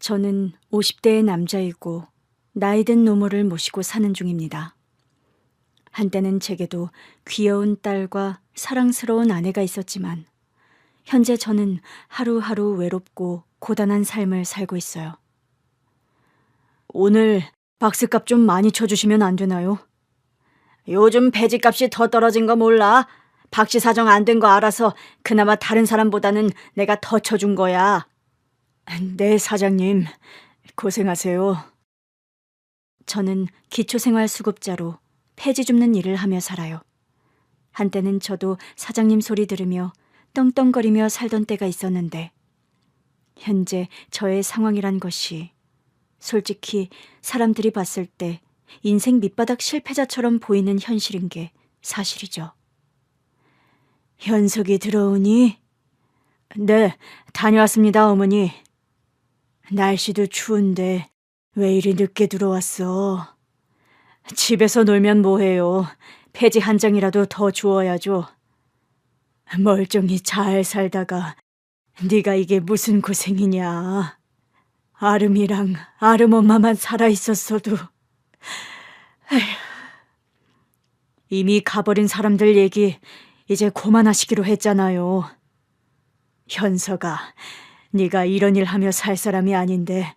저는 50대의 남자이고 나이 든 노모를 모시고 사는 중입니다. 한때는 제게도 귀여운 딸과 사랑스러운 아내가 있었지만 현재 저는 하루하루 외롭고 고단한 삶을 살고 있어요. 오늘 박스값 좀 많이 쳐주시면 안 되나요? 요즘 배지값이 더 떨어진 거 몰라? 박씨 사정 안 된 거 알아서 그나마 다른 사람보다는 내가 더 쳐준 거야. 네, 사장님. 고생하세요. 저는 기초생활수급자로 폐지 줍는 일을 하며 살아요. 한때는 저도 사장님 소리 들으며 떵떵거리며 살던 때가 있었는데 현재 저의 상황이란 것이 솔직히 사람들이 봤을 때 인생 밑바닥 실패자처럼 보이는 현실인 게 사실이죠. 현석이 들어오니? 네, 다녀왔습니다, 어머니. 날씨도 추운데 왜 이리 늦게 들어왔어? 집에서 놀면 뭐해요. 폐지 한 장이라도 더 주워야죠. 멀쩡히 잘 살다가 네가 이게 무슨 고생이냐. 아름이랑 아름 엄마만 살아있었어도. 에휴. 이미 가버린 사람들 얘기 이제 그만하시기로 했잖아요. 현서가 네가 이런 일 하며 살 사람이 아닌데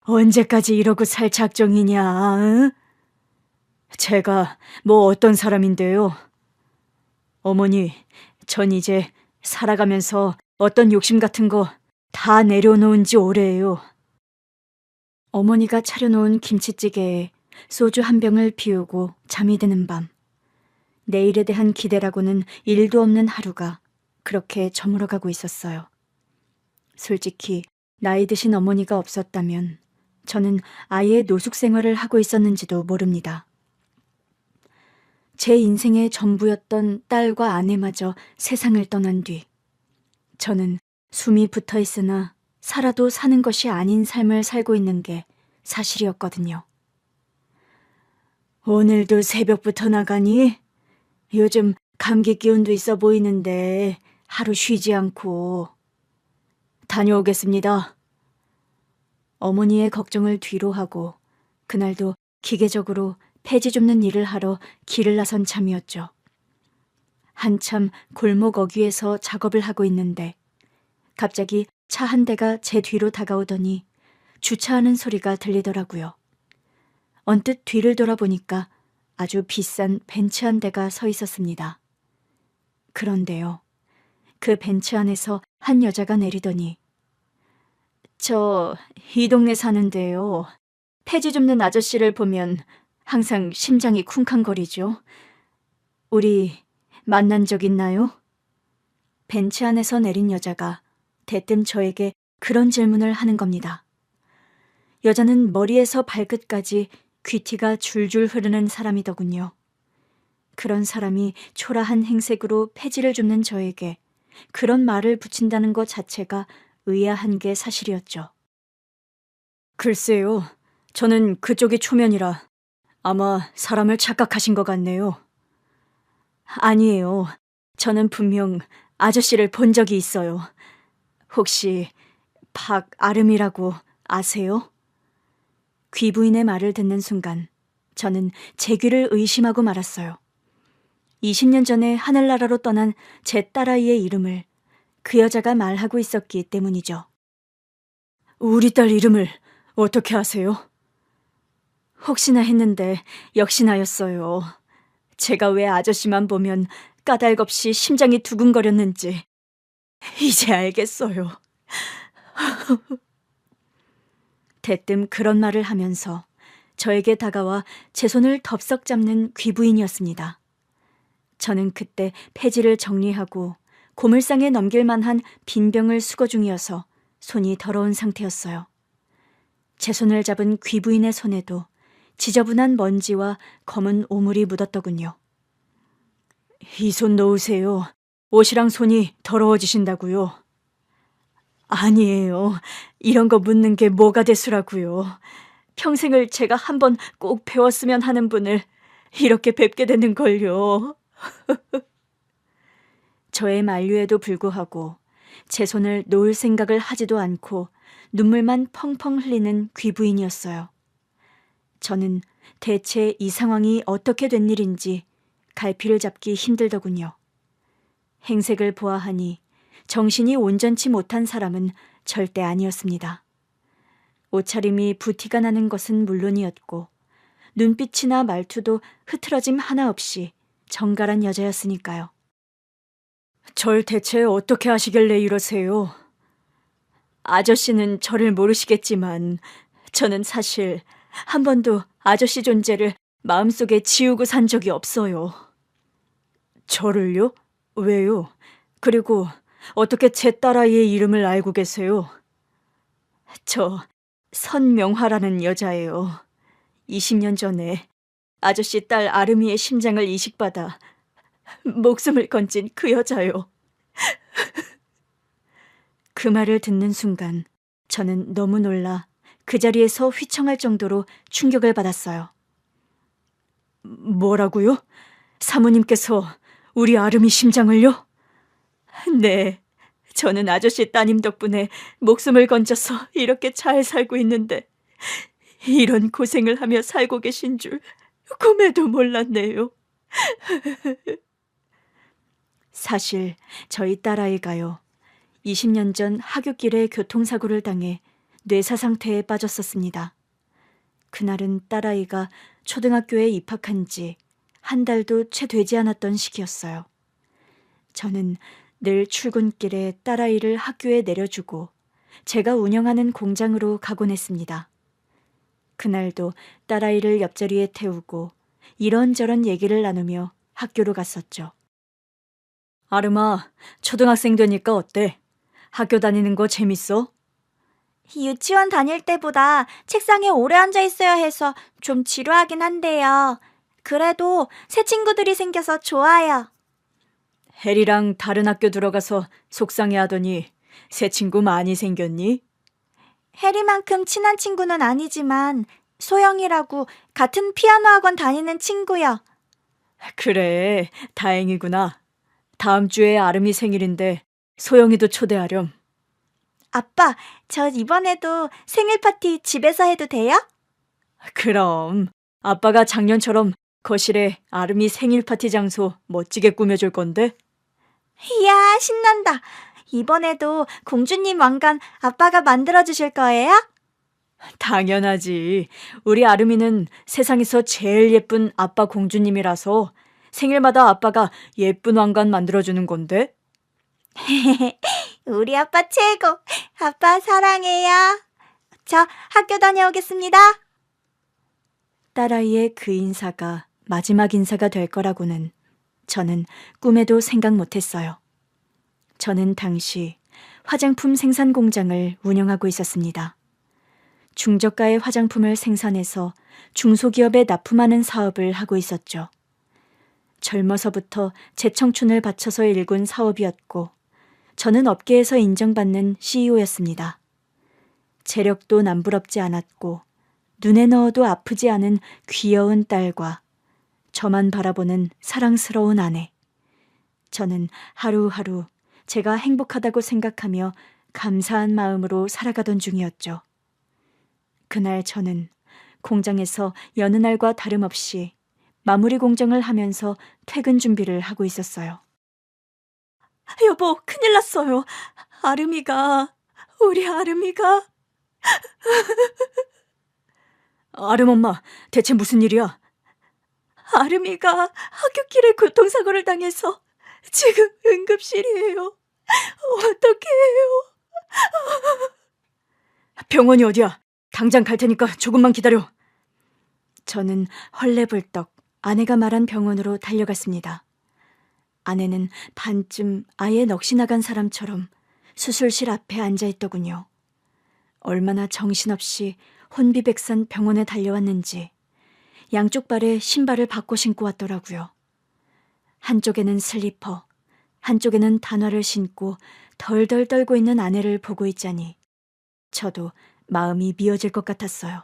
언제까지 이러고 살 작정이냐? 응? 제가 뭐 어떤 사람인데요? 어머니, 전 이제 살아가면서 어떤 욕심 같은 거 다 내려놓은 지 오래예요. 어머니가 차려놓은 김치찌개에 소주 한 병을 비우고 잠이 드는 밤. 내일에 대한 기대라고는 일도 없는 하루가 그렇게 저물어가고 있었어요. 솔직히 나이 드신 어머니가 없었다면 저는 아예 노숙 생활을 하고 있었는지도 모릅니다. 제 인생의 전부였던 딸과 아내마저 세상을 떠난 뒤 저는 숨이 붙어 있으나 살아도 사는 것이 아닌 삶을 살고 있는 게 사실이었거든요. 오늘도 새벽부터 나가니? 요즘 감기 기운도 있어 보이는데 하루 쉬지 않고. 다녀오겠습니다. 어머니의 걱정을 뒤로 하고 그날도 기계적으로 폐지 줍는 일을 하러 길을 나선 참이었죠. 한참 골목 어귀에서 작업을 하고 있는데 갑자기 차 한 대가 제 뒤로 다가오더니 주차하는 소리가 들리더라고요. 언뜻 뒤를 돌아보니까 아주 비싼 벤츠 한 대가 서 있었습니다. 그런데요, 그 벤츠 안에서 한 여자가 내리더니 저 이 동네 사는데요. 폐지 줍는 아저씨를 보면 항상 심장이 쿵쾅거리죠. 우리 만난 적 있나요? 벤츠 안에서 내린 여자가 대뜸 저에게 그런 질문을 하는 겁니다. 여자는 머리에서 발끝까지 귀티가 줄줄 흐르는 사람이더군요. 그런 사람이 초라한 행색으로 폐지를 줍는 저에게 그런 말을 붙인다는 것 자체가 의아한 게 사실이었죠. 글쎄요, 저는 그쪽이 초면이라 아마 사람을 착각하신 것 같네요. 아니에요. 저는 분명 아저씨를 본 적이 있어요. 혹시 박아름이라고 아세요? 귀부인의 말을 듣는 순간 저는 제 귀를 의심하고 말았어요. 20년 전에 하늘나라로 떠난 제 딸아이의 이름을 그 여자가 말하고 있었기 때문이죠. 우리 딸 이름을 어떻게 아세요? 혹시나 했는데 역시나였어요. 제가 왜 아저씨만 보면 까닭없이 심장이 두근거렸는지 이제 알겠어요. 대뜸 그런 말을 하면서 저에게 다가와 제 손을 덥석 잡는 귀부인이었습니다. 저는 그때 폐지를 정리하고 고물상에 넘길 만한 빈 병을 수거 중이어서 손이 더러운 상태였어요. 제 손을 잡은 귀부인의 손에도 지저분한 먼지와 검은 오물이 묻었더군요. 이 손 놓으세요. 옷이랑 손이 더러워지신다고요. 아니에요. 이런 거 묻는 게 뭐가 대수라고요. 평생을 제가 한번 꼭 배웠으면 하는 분을 이렇게 뵙게 되는 걸요. 저의 만류에도 불구하고 제 손을 놓을 생각을 하지도 않고 눈물만 펑펑 흘리는 귀부인이었어요. 저는 대체 이 상황이 어떻게 된 일인지 갈피를 잡기 힘들더군요. 행색을 보아하니 정신이 온전치 못한 사람은 절대 아니었습니다. 옷차림이 부티가 나는 것은 물론이었고 눈빛이나 말투도 흐트러짐 하나 없이 정갈한 여자였으니까요. 절 대체 어떻게 하시길래 이러세요? 아저씨는 저를 모르시겠지만 저는 사실 한 번도 아저씨 존재를 마음속에 지우고 산 적이 없어요. 저를요? 왜요? 그리고 어떻게 제 딸아이의 이름을 알고 계세요? 저 선명화라는 여자예요. 20년 전에 아저씨 딸 아름이의 심장을 이식받아 목숨을 건진 그 여자요. 그 말을 듣는 순간 저는 너무 놀라 그 자리에서 휘청할 정도로 충격을 받았어요. 뭐라고요? 사모님께서 우리 아름이 심장을요? 네, 저는 아저씨 따님 덕분에 목숨을 건져서 이렇게 잘 살고 있는데 이런 고생을 하며 살고 계신 줄 꿈에도 몰랐네요. 사실 저희 딸아이가요, 20년 전 하굣길에 교통사고를 당해 뇌사 상태에 빠졌었습니다. 그날은 딸아이가 초등학교에 입학한 지 한 달도 채 되지 않았던 시기였어요. 저는 늘 출근길에 딸아이를 학교에 내려주고 제가 운영하는 공장으로 가곤 했습니다. 그날도 딸아이를 옆자리에 태우고 이런저런 얘기를 나누며 학교로 갔었죠. 아름아, 초등학생 되니까 어때? 학교 다니는 거 재밌어? 유치원 다닐 때보다 책상에 오래 앉아 있어야 해서 좀 지루하긴 한데요. 그래도 새 친구들이 생겨서 좋아요. 혜리랑 다른 학교 들어가서 속상해 하더니 새 친구 많이 생겼니? 혜리만큼 친한 친구는 아니지만 소영이라고 같은 피아노 학원 다니는 친구요. 그래, 다행이구나. 다음 주에 아름이 생일인데 소영이도 초대하렴. 아빠, 저 이번에도 생일 파티 집에서 해도 돼요? 그럼 아빠가 작년처럼 거실에 아름이 생일 파티 장소 멋지게 꾸며줄 건데? 이야, 신난다. 이번에도 공주님 왕관 아빠가 만들어주실 거예요? 당연하지. 우리 아름이는 세상에서 제일 예쁜 아빠 공주님이라서 생일마다 아빠가 예쁜 왕관 만들어주는 건데? 우리 아빠 최고. 아빠 사랑해요. 저 학교 다녀오겠습니다. 딸아이의 그 인사가 마지막 인사가 될 거라고는 저는 꿈에도 생각 못했어요. 저는 당시 화장품 생산 공장을 운영하고 있었습니다. 중저가의 화장품을 생산해서 중소기업에 납품하는 사업을 하고 있었죠. 젊어서부터 제 청춘을 바쳐서 일군 사업이었고 저는 업계에서 인정받는 CEO였습니다. 재력도 남부럽지 않았고 눈에 넣어도 아프지 않은 귀여운 딸과 저만 바라보는 사랑스러운 아내. 저는 하루하루 제가 행복하다고 생각하며 감사한 마음으로 살아가던 중이었죠. 그날 저는 공장에서 여느 날과 다름없이 마무리 공정을 하면서 퇴근 준비를 하고 있었어요. 여보, 큰일 났어요. 우리 아름이가. 아름 엄마, 대체 무슨 일이야? 아름이가 하굣길에 교통사고를 당해서 지금 응급실이에요. 어떻게 해요? 병원이 어디야? 당장 갈 테니까 조금만 기다려. 저는 헐레벌떡 아내가 말한 병원으로 달려갔습니다. 아내는 반쯤 아예 넋이 나간 사람처럼 수술실 앞에 앉아 있더군요. 얼마나 정신없이 혼비백산 병원에 달려왔는지 양쪽 발에 신발을 바꿔 신고 왔더라고요. 한쪽에는 슬리퍼, 한쪽에는 단화를 신고 덜덜 떨고 있는 아내를 보고 있자니 저도 마음이 미어질 것 같았어요.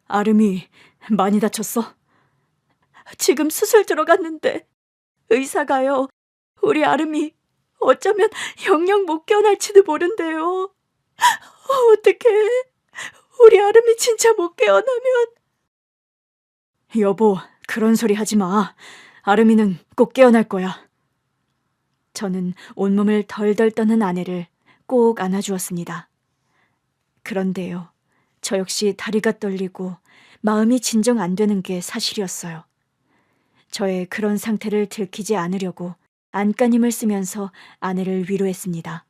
아름이 많이 다쳤어? 지금 수술 들어갔는데 의사가요, 우리 아름이 어쩌면 영영 못 깨어날지도 모른대요. 어떡해. 우리 아름이 진짜 못 깨어나면. 여보, 그런 소리 하지 마. 아름이는 꼭 깨어날 거야. 저는 온몸을 덜덜 떠는 아내를 꼭 안아주었습니다. 그런데요, 저 역시 다리가 떨리고 마음이 진정 안 되는 게 사실이었어요. 저의 그런 상태를 들키지 않으려고 안간힘을 쓰면서 아내를 위로했습니다.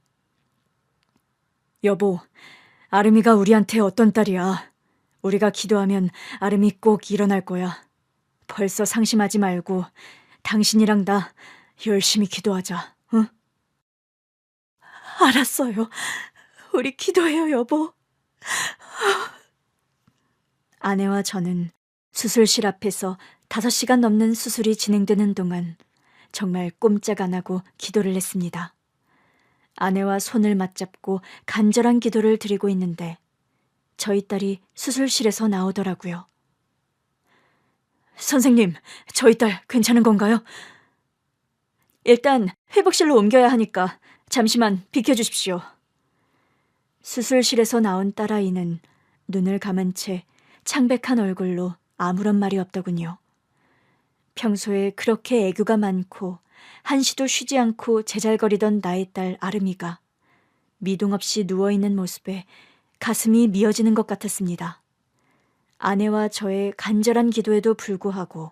여보, 아름이가 우리한테 어떤 딸이야. 우리가 기도하면 아름이 꼭 일어날 거야. 벌써 상심하지 말고 당신이랑 나 열심히 기도하자, 응? 알았어요. 우리 기도해요, 여보. 아내와 저는 수술실 앞에서 5시간 넘는 수술이 진행되는 동안 정말 꼼짝 안 하고 기도를 했습니다. 아내와 손을 맞잡고 간절한 기도를 드리고 있는데 저희 딸이 수술실에서 나오더라고요. 선생님, 저희 딸 괜찮은 건가요? 일단 회복실로 옮겨야 하니까 잠시만 비켜주십시오. 수술실에서 나온 딸아이는 눈을 감은 채 창백한 얼굴로 아무런 말이 없더군요. 평소에 그렇게 애교가 많고 한시도 쉬지 않고 제잘거리던 나의 딸 아름이가 미동 없이 누워있는 모습에 가슴이 미어지는 것 같았습니다. 아내와 저의 간절한 기도에도 불구하고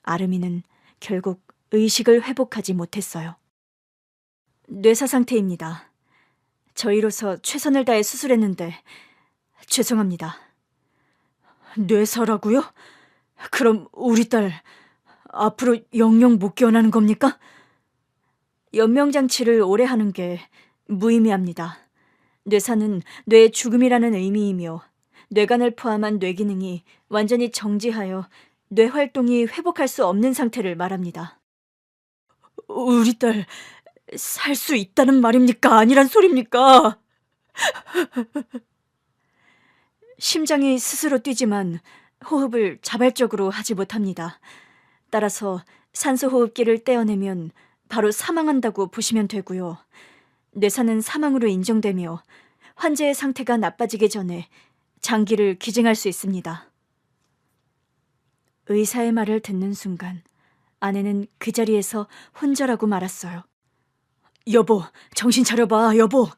아름이는 결국 의식을 회복하지 못했어요. 뇌사 상태입니다. 저희로서 최선을 다해 수술했는데 죄송합니다. 뇌사라고요? 그럼 우리 딸 앞으로 영영 못 깨어나는 겁니까? 연명장치를 오래 하는 게 무의미합니다. 뇌사는 뇌의 죽음이라는 의미이며 뇌관을 포함한 뇌기능이 완전히 정지하여 뇌 활동이 회복할 수 없는 상태를 말합니다. 우리 딸 살 수 있다는 말입니까? 아니란 소리입니까? 심장이 스스로 뛰지만 호흡을 자발적으로 하지 못합니다. 따라서 산소호흡기를 떼어내면 바로 사망한다고 보시면 되고요. 뇌사는 사망으로 인정되며 환자의 상태가 나빠지기 전에 장기를 기증할 수 있습니다. 의사의 말을 듣는 순간 아내는 그 자리에서 혼절하고 말았어요. 여보, 정신 차려봐, 여보.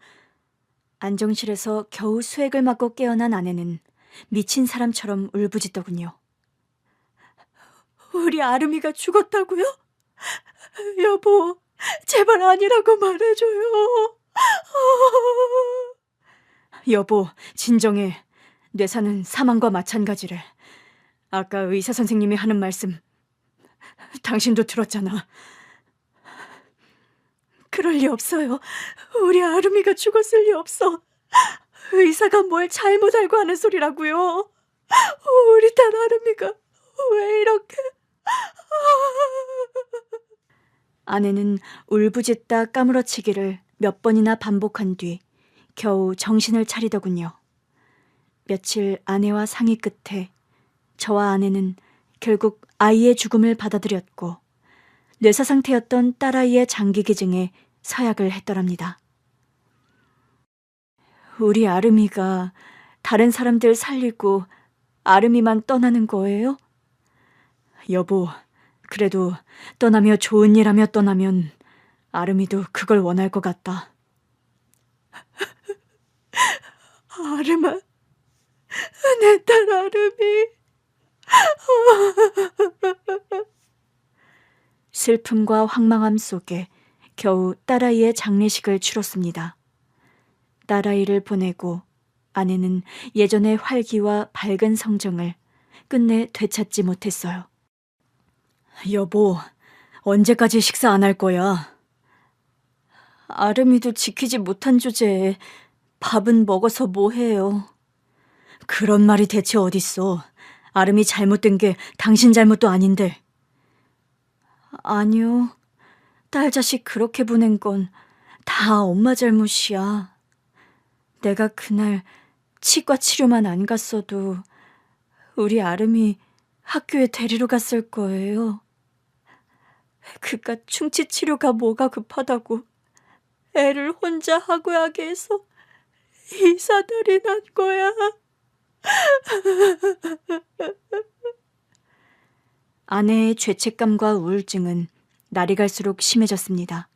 안정실에서 겨우 수액을 맞고 깨어난 아내는 미친 사람처럼 울부짖더군요. 우리 아름이가 죽었다고요? 여보, 제발 아니라고 말해줘요. 여보, 진정해. 뇌사는 사망과 마찬가지래. 아까 의사 선생님이 하는 말씀 당신도 들었잖아. 그럴 리 없어요. 우리 아름이가 죽었을 리 없어. 의사가 뭘 잘못 알고 하는 소리라고요. 우리 딸 아름이가 왜 이렇게... 아내는 울부짖다 까무러치기를 몇 번이나 반복한 뒤 겨우 정신을 차리더군요. 며칠 아내와 상의 끝에 저와 아내는 결국 아이의 죽음을 받아들였고 뇌사 상태였던 딸아이의 장기 기증에 서약을 했더랍니다. 우리 아름이가 다른 사람들 살리고 아름이만 떠나는 거예요? 여보, 그래도 떠나며 좋은 일 하며 떠나면 아름이도 그걸 원할 것 같다. 아름아, 내 딸 아름이. 슬픔과 황망함 속에 겨우 딸아이의 장례식을 치렀습니다. 딸아이를 보내고 아내는 예전의 활기와 밝은 성정을 끝내 되찾지 못했어요. 여보, 언제까지 식사 안 할 거야? 아름이도 지키지 못한 주제에 밥은 먹어서 뭐 해요? 그런 말이 대체 어딨어. 아름이 잘못된 게 당신 잘못도 아닌데. 아니요. 딸 자식 그렇게 보낸 건 다 엄마 잘못이야. 내가 그날 치과 치료만 안 갔어도 우리 아름이 학교에 데리러 갔을 거예요. 그깟 충치 치료가 뭐가 급하다고 애를 혼자 학교하게 해서 이사들이 난 거야. 아내의 죄책감과 우울증은 날이 갈수록 심해졌습니다.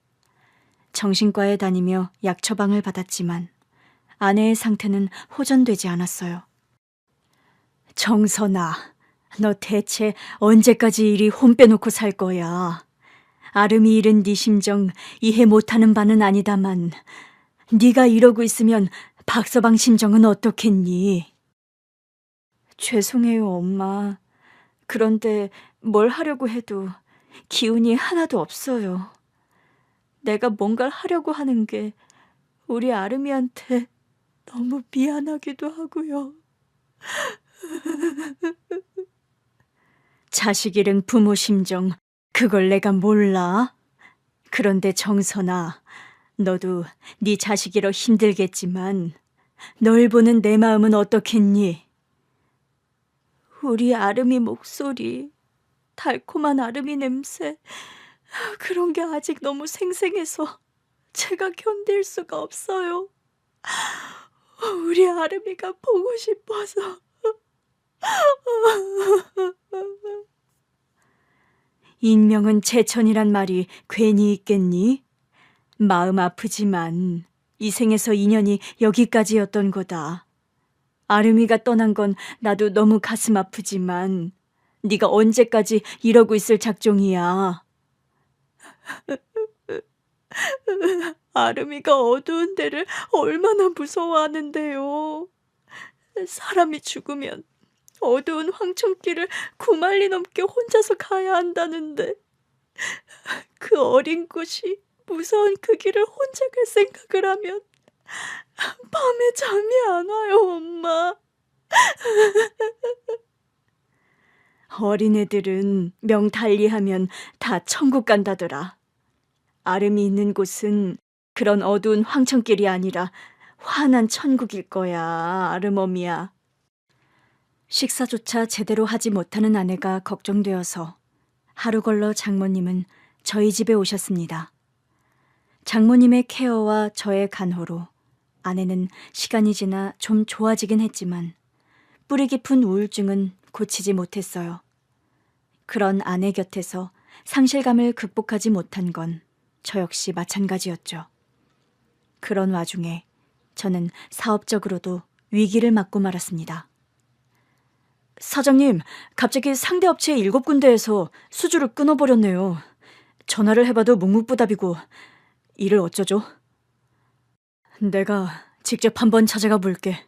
정신과에 다니며 약 처방을 받았지만 아내의 상태는 호전되지 않았어요. 정선아, 너 대체 언제까지 이리 혼 빼놓고 살 거야? 아름이 잃은 네 심정 이해 못하는 바는 아니다만 네가 이러고 있으면 박서방 심정은 어떻겠니? 죄송해요, 엄마. 그런데 뭘 하려고 해도 기운이 하나도 없어요. 내가 뭔가를 하려고 하는 게 우리 아름이한테 너무 미안하기도 하고요. 자식 잃은 부모 심정, 그걸 내가 몰라? 그런데 정선아, 너도 네 자식 잃어 힘들겠지만 널 보는 내 마음은 어떻겠니? 우리 아름이 목소리, 달콤한 아름이 냄새, 그런 게 아직 너무 생생해서 제가 견딜 수가 없어요. 우리 아름이가 보고 싶어서. 인명은 제천이란 말이 괜히 있겠니? 마음 아프지만 이 생에서 인연이 여기까지였던 거다. 아름이가 떠난 건 나도 너무 가슴 아프지만 네가 언제까지 이러고 있을 작정이야. 아름이가 어두운 데를 얼마나 무서워하는데요. 사람이 죽으면 어두운 황천길을 9마일이 넘게 혼자서 가야 한다는데 그 어린 꽃이 무서운 그 길을 혼자 갈 생각을 하면 밤에 잠이 안 와요, 엄마. 어린애들은 명 달리하면 다 천국 간다더라. 아름이 있는 곳은 그런 어두운 황천길이 아니라 환한 천국일 거야, 아름어미야. 식사조차 제대로 하지 못하는 아내가 걱정되어서 하루 걸러 장모님은 저희 집에 오셨습니다. 장모님의 케어와 저의 간호로 아내는 시간이 지나 좀 좋아지긴 했지만 뿌리 깊은 우울증은 고치지 못했어요. 그런 아내 곁에서 상실감을 극복하지 못한 건 저 역시 마찬가지였죠. 그런 와중에 저는 사업적으로도 위기를 맞고 말았습니다. 사장님, 갑자기 상대 업체 7군데에서 수주를 끊어버렸네요. 전화를 해봐도 묵묵부답이고 일을 어쩌죠? 내가 직접 한번 찾아가 볼게.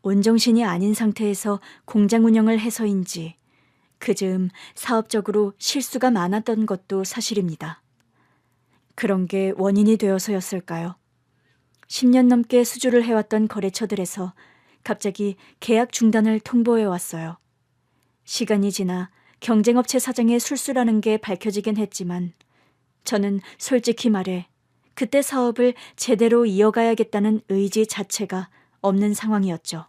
온정신이 아닌 상태에서 공장 운영을 해서인지 그즈음 사업적으로 실수가 많았던 것도 사실입니다. 그런 게 원인이 되어서였을까요? 10년 넘게 수주를 해왔던 거래처들에서 갑자기 계약 중단을 통보해왔어요. 시간이 지나 경쟁업체 사장의 술수라는 게 밝혀지긴 했지만 저는 솔직히 말해 그때 사업을 제대로 이어가야겠다는 의지 자체가 없는 상황이었죠.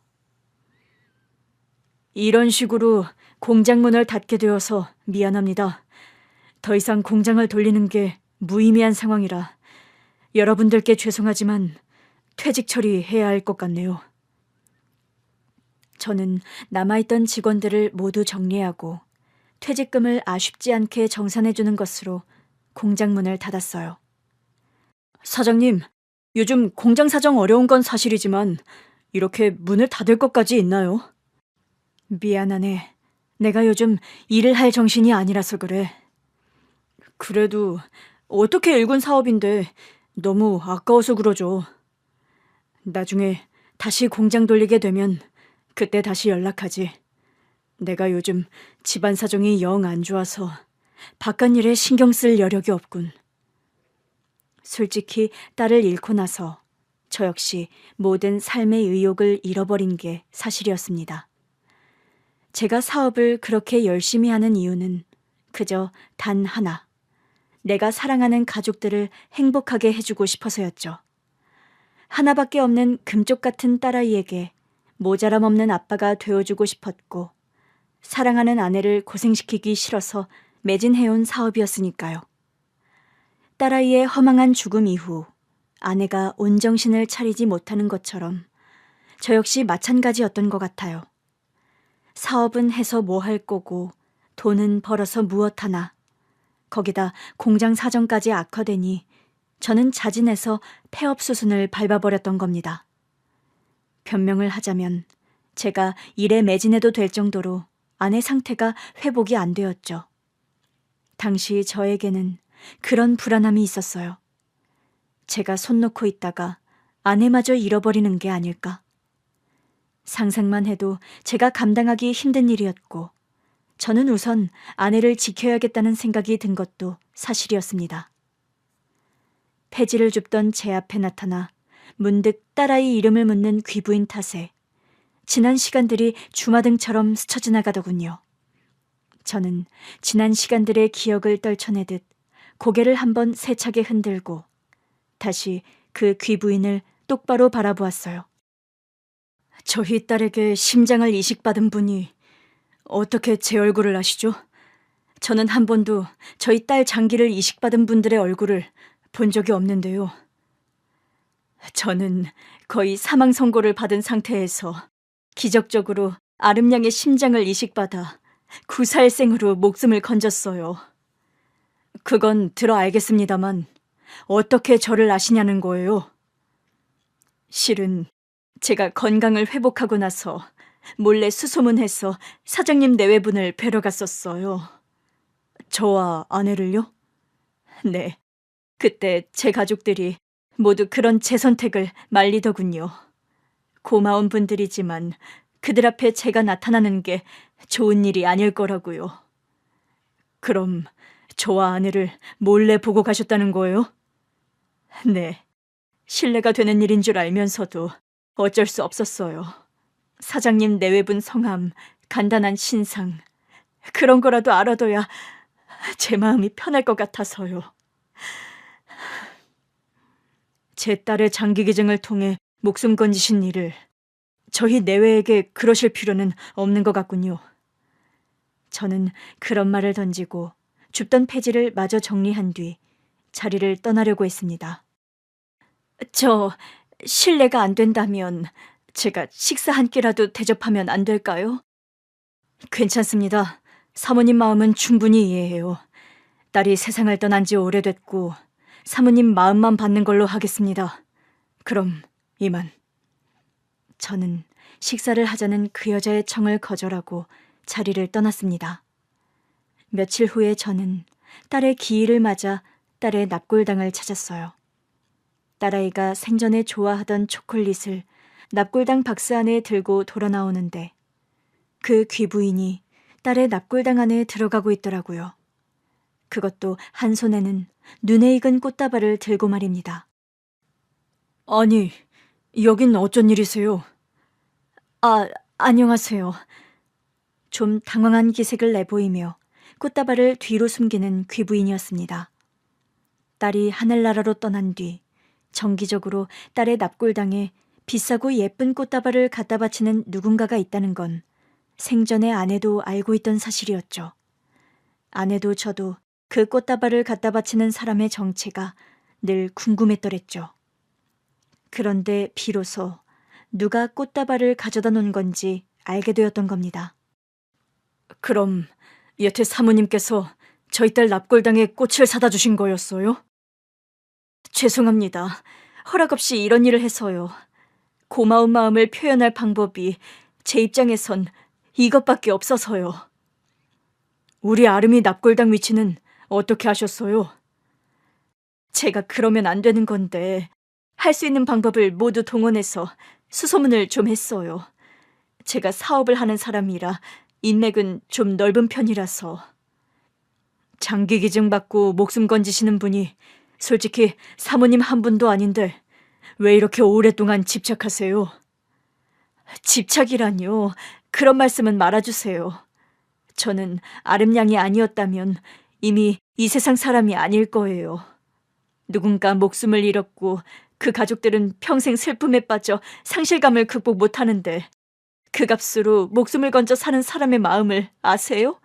이런 식으로 공장 문을 닫게 되어서 미안합니다. 더 이상 공장을 돌리는 게 무의미한 상황이라 여러분들께 죄송하지만 퇴직 처리해야 할 것 같네요. 저는 남아있던 직원들을 모두 정리하고 퇴직금을 아쉽지 않게 정산해주는 것으로 공장 문을 닫았어요. 사장님, 요즘 공장 사정 어려운 건 사실이지만 이렇게 문을 닫을 것까지 있나요? 미안하네. 내가 요즘 일을 할 정신이 아니라서 그래. 그래도 어떻게 일군 사업인데 너무 아까워서 그러죠. 나중에 다시 공장 돌리게 되면 그때 다시 연락하지. 내가 요즘 집안 사정이 영 안 좋아서 바깥 일에 신경 쓸 여력이 없군. 솔직히 딸을 잃고 나서 저 역시 모든 삶의 의욕을 잃어버린 게 사실이었습니다. 제가 사업을 그렇게 열심히 하는 이유는 그저 단 하나. 내가 사랑하는 가족들을 행복하게 해주고 싶어서였죠. 하나밖에 없는 금쪽 같은 딸아이에게 모자람 없는 아빠가 되어주고 싶었고 사랑하는 아내를 고생시키기 싫어서 매진해온 사업이었으니까요. 딸아이의 허망한 죽음 이후 아내가 온정신을 차리지 못하는 것처럼 저 역시 마찬가지였던 것 같아요. 사업은 해서 뭐 할 거고 돈은 벌어서 무엇 하나. 거기다 공장 사정까지 악화되니 저는 자진해서 폐업 수순을 밟아버렸던 겁니다. 변명을 하자면 제가 일에 매진해도 될 정도로 아내 상태가 회복이 안 되었죠. 당시 저에게는 그런 불안함이 있었어요. 제가 손 놓고 있다가 아내마저 잃어버리는 게 아닐까? 상상만 해도 제가 감당하기 힘든 일이었고 저는 우선 아내를 지켜야겠다는 생각이 든 것도 사실이었습니다. 폐지를 줍던 제 앞에 나타나 문득 딸아이 이름을 묻는 귀부인 탓에 지난 시간들이 주마등처럼 스쳐 지나가더군요. 저는 지난 시간들의 기억을 떨쳐내듯 고개를 한번 세차게 흔들고 다시 그 귀부인을 똑바로 바라보았어요. 저희 딸에게 심장을 이식받은 분이 어떻게 제 얼굴을 아시죠? 저는 한 번도 저희 딸 장기를 이식받은 분들의 얼굴을 본 적이 없는데요. 저는 거의 사망 선고를 받은 상태에서 기적적으로 아름양의 심장을 이식받아 9살생으로 목숨을 건졌어요. 그건 들어 알겠습니다만 어떻게 저를 아시냐는 거예요. 실은 제가 건강을 회복하고 나서 몰래 수소문해서 사장님 내외분을 뵈러 갔었어요. 저와 아내를요? 네. 그때 제 가족들이 모두 그런 제 선택을 말리더군요. 고마운 분들이지만 그들 앞에 제가 나타나는 게 좋은 일이 아닐 거라고요. 그럼 저와 아내를 몰래 보고 가셨다는 거예요? 네. 신뢰가 되는 일인 줄 알면서도 어쩔 수 없었어요. 사장님 내외분 성함, 간단한 신상, 그런 거라도 알아둬야 제 마음이 편할 것 같아서요. 제 딸의 장기 기증을 통해 목숨 건지신 일을 저희 내외에게 그러실 필요는 없는 것 같군요. 저는 그런 말을 던지고 줍던 폐지를 마저 정리한 뒤 자리를 떠나려고 했습니다. 저 실례가 안 된다면 제가 식사 한 끼라도 대접하면 안 될까요? 괜찮습니다. 사모님 마음은 충분히 이해해요. 딸이 세상을 떠난 지 오래됐고 사모님 마음만 받는 걸로 하겠습니다. 그럼 이만. 저는 식사를 하자는 그 여자의 청을 거절하고 자리를 떠났습니다. 며칠 후에 저는 딸의 기일을 맞아 딸의 납골당을 찾았어요. 딸아이가 생전에 좋아하던 초콜릿을 납골당 박스 안에 들고 돌아 나오는데 그 귀부인이 딸의 납골당 안에 들어가고 있더라고요. 그것도 한 손에는 눈에 익은 꽃다발을 들고 말입니다. 아니, 여긴 어쩐 일이세요? 안녕하세요. 좀 당황한 기색을 내보이며 꽃다발을 뒤로 숨기는 귀부인이었습니다. 딸이 하늘나라로 떠난 뒤 정기적으로 딸의 납골당에 비싸고 예쁜 꽃다발을 갖다 바치는 누군가가 있다는 건 생전에 아내도 알고 있던 사실이었죠. 아내도 저도 그 꽃다발을 갖다 바치는 사람의 정체가 늘 궁금했더랬죠. 그런데 비로소 누가 꽃다발을 가져다 놓은 건지 알게 되었던 겁니다. 그럼 여태 사모님께서 저희 딸 납골당에 꽃을 사다 주신 거였어요? 죄송합니다. 허락 없이 이런 일을 해서요. 고마운 마음을 표현할 방법이 제 입장에선 이것밖에 없어서요. 우리 아름이 납골당 위치는 어떻게 하셨어요? 제가 그러면 안 되는 건데 할 수 있는 방법을 모두 동원해서 수소문을 좀 했어요. 제가 사업을 하는 사람이라 인맥은 좀 넓은 편이라서. 장기 기증 받고 목숨 건지시는 분이 솔직히 사모님 한 분도 아닌데 왜 이렇게 오랫동안 집착하세요? 집착이라뇨. 그런 말씀은 말아주세요. 저는 아름양이 아니었다면 이미 이 세상 사람이 아닐 거예요. 누군가 목숨을 잃었고 그 가족들은 평생 슬픔에 빠져 상실감을 극복 못하는데 그 값으로 목숨을 건져 사는 사람의 마음을 아세요?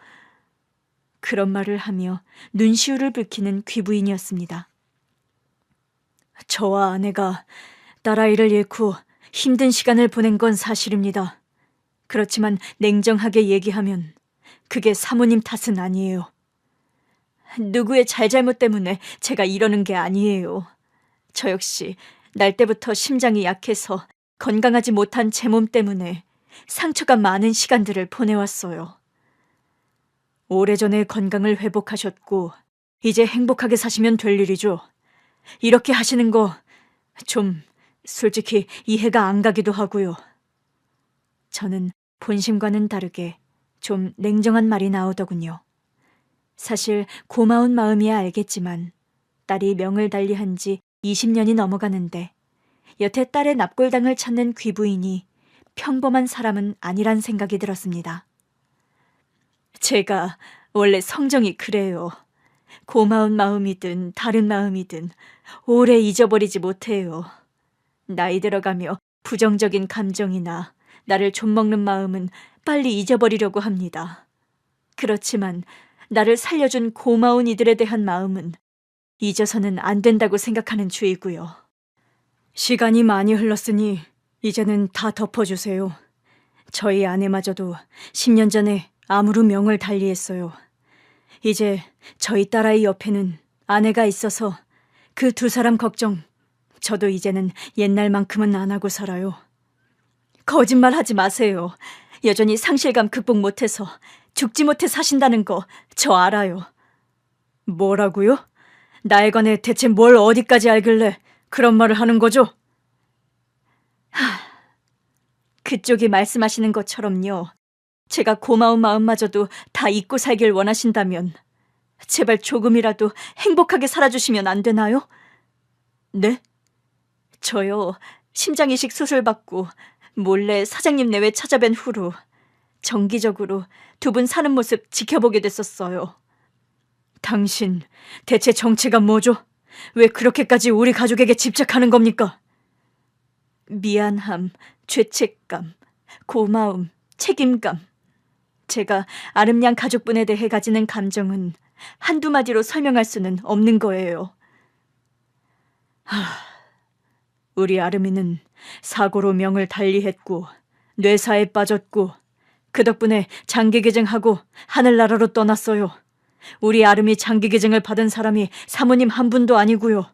그런 말을 하며 눈시울을 붉히는 귀부인이었습니다. 저와 아내가 딸아이를 잃고 힘든 시간을 보낸 건 사실입니다. 그렇지만 냉정하게 얘기하면 그게 사모님 탓은 아니에요. 누구의 잘잘못 때문에 제가 이러는 게 아니에요. 저 역시 날 때부터 심장이 약해서 건강하지 못한 제 몸 때문에 상처가 많은 시간들을 보내왔어요. 오래전에 건강을 회복하셨고 이제 행복하게 사시면 될 일이죠. 이렇게 하시는 거 좀 솔직히 이해가 안 가기도 하고요. 저는 본심과는 다르게 좀 냉정한 말이 나오더군요. 사실 고마운 마음이야 알겠지만 딸이 명을 달리한 지 20년이 넘어가는데 여태 딸의 납골당을 찾는 귀부인이 평범한 사람은 아니란 생각이 들었습니다. 제가 원래 성정이 그래요. 고마운 마음이든 다른 마음이든 오래 잊어버리지 못해요. 나이 들어가며 부정적인 감정이나 나를 좀먹는 마음은 빨리 잊어버리려고 합니다. 그렇지만 나를 살려준 고마운 이들에 대한 마음은 잊어서는 안 된다고 생각하는 주의고요. 시간이 많이 흘렀으니 이제는 다 덮어주세요. 저희 아내마저도 10년 전에 암으로 명을 달리했어요. 이제 저희 딸아이 옆에는 아내가 있어서 그 두 사람 걱정 저도 이제는 옛날만큼은 안 하고 살아요. 거짓말 하지 마세요. 여전히 상실감 극복 못해서 죽지 못해 사신다는 거 저 알아요. 뭐라고요? 나에 관해 대체 뭘 어디까지 알길래 그런 말을 하는 거죠? 그쪽이 말씀하시는 것처럼요. 제가 고마운 마음마저도 다 잊고 살길 원하신다면 제발 조금이라도 행복하게 살아주시면 안 되나요? 네? 저요, 심장이식 수술 받고 몰래 사장님 내외 찾아뵌 후로 정기적으로 두 분 사는 모습 지켜보게 됐었어요. 당신 대체 정체가 뭐죠? 왜 그렇게까지 우리 가족에게 집착하는 겁니까? 미안함, 죄책감, 고마움, 책임감. 제가 아름양 가족분에 대해 가지는 감정은 한두 마디로 설명할 수는 없는 거예요. 우리 아름이는 사고로 명을 달리했고 뇌사에 빠졌고 그 덕분에 장기개증하고 하늘나라로 떠났어요. 우리 아름이 장기개증을 받은 사람이 사모님 한 분도 아니고요.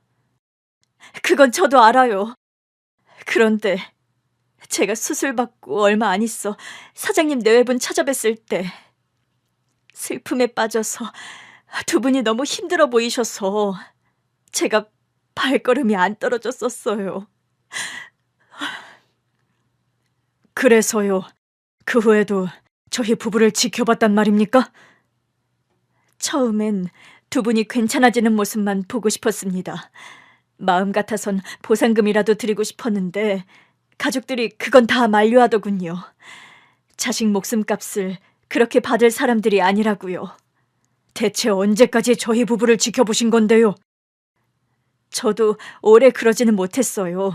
그건 저도 알아요. 그런데 제가 수술받고 얼마 안 있어 사장님 내외분 찾아뵀을 때 슬픔에 빠져서 두 분이 너무 힘들어 보이셔서 제가 발걸음이 안 떨어졌었어요. 그래서요. 그 후에도 저희 부부를 지켜봤단 말입니까? 처음엔 두 분이 괜찮아지는 모습만 보고 싶었습니다. 마음 같아선 보상금이라도 드리고 싶었는데 가족들이 그건 다 만류하더군요. 자식 목숨값을 그렇게 받을 사람들이 아니라고요. 대체 언제까지 저희 부부를 지켜보신 건데요? 저도 오래 그러지는 못했어요.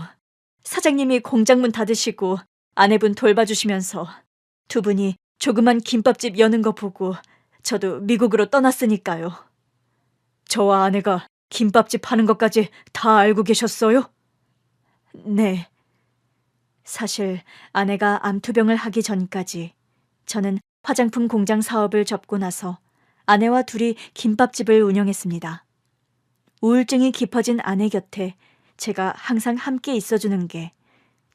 사장님이 공장문 닫으시고 아내분 돌봐주시면서 두 분이 조그만 김밥집 여는 거 보고 저도 미국으로 떠났으니까요. 저와 아내가 김밥집 하는 것까지 다 알고 계셨어요? 네. 사실 아내가 암투병을 하기 전까지 저는 화장품 공장 사업을 접고 나서 아내와 둘이 김밥집을 운영했습니다. 우울증이 깊어진 아내 곁에 제가 항상 함께 있어주는 게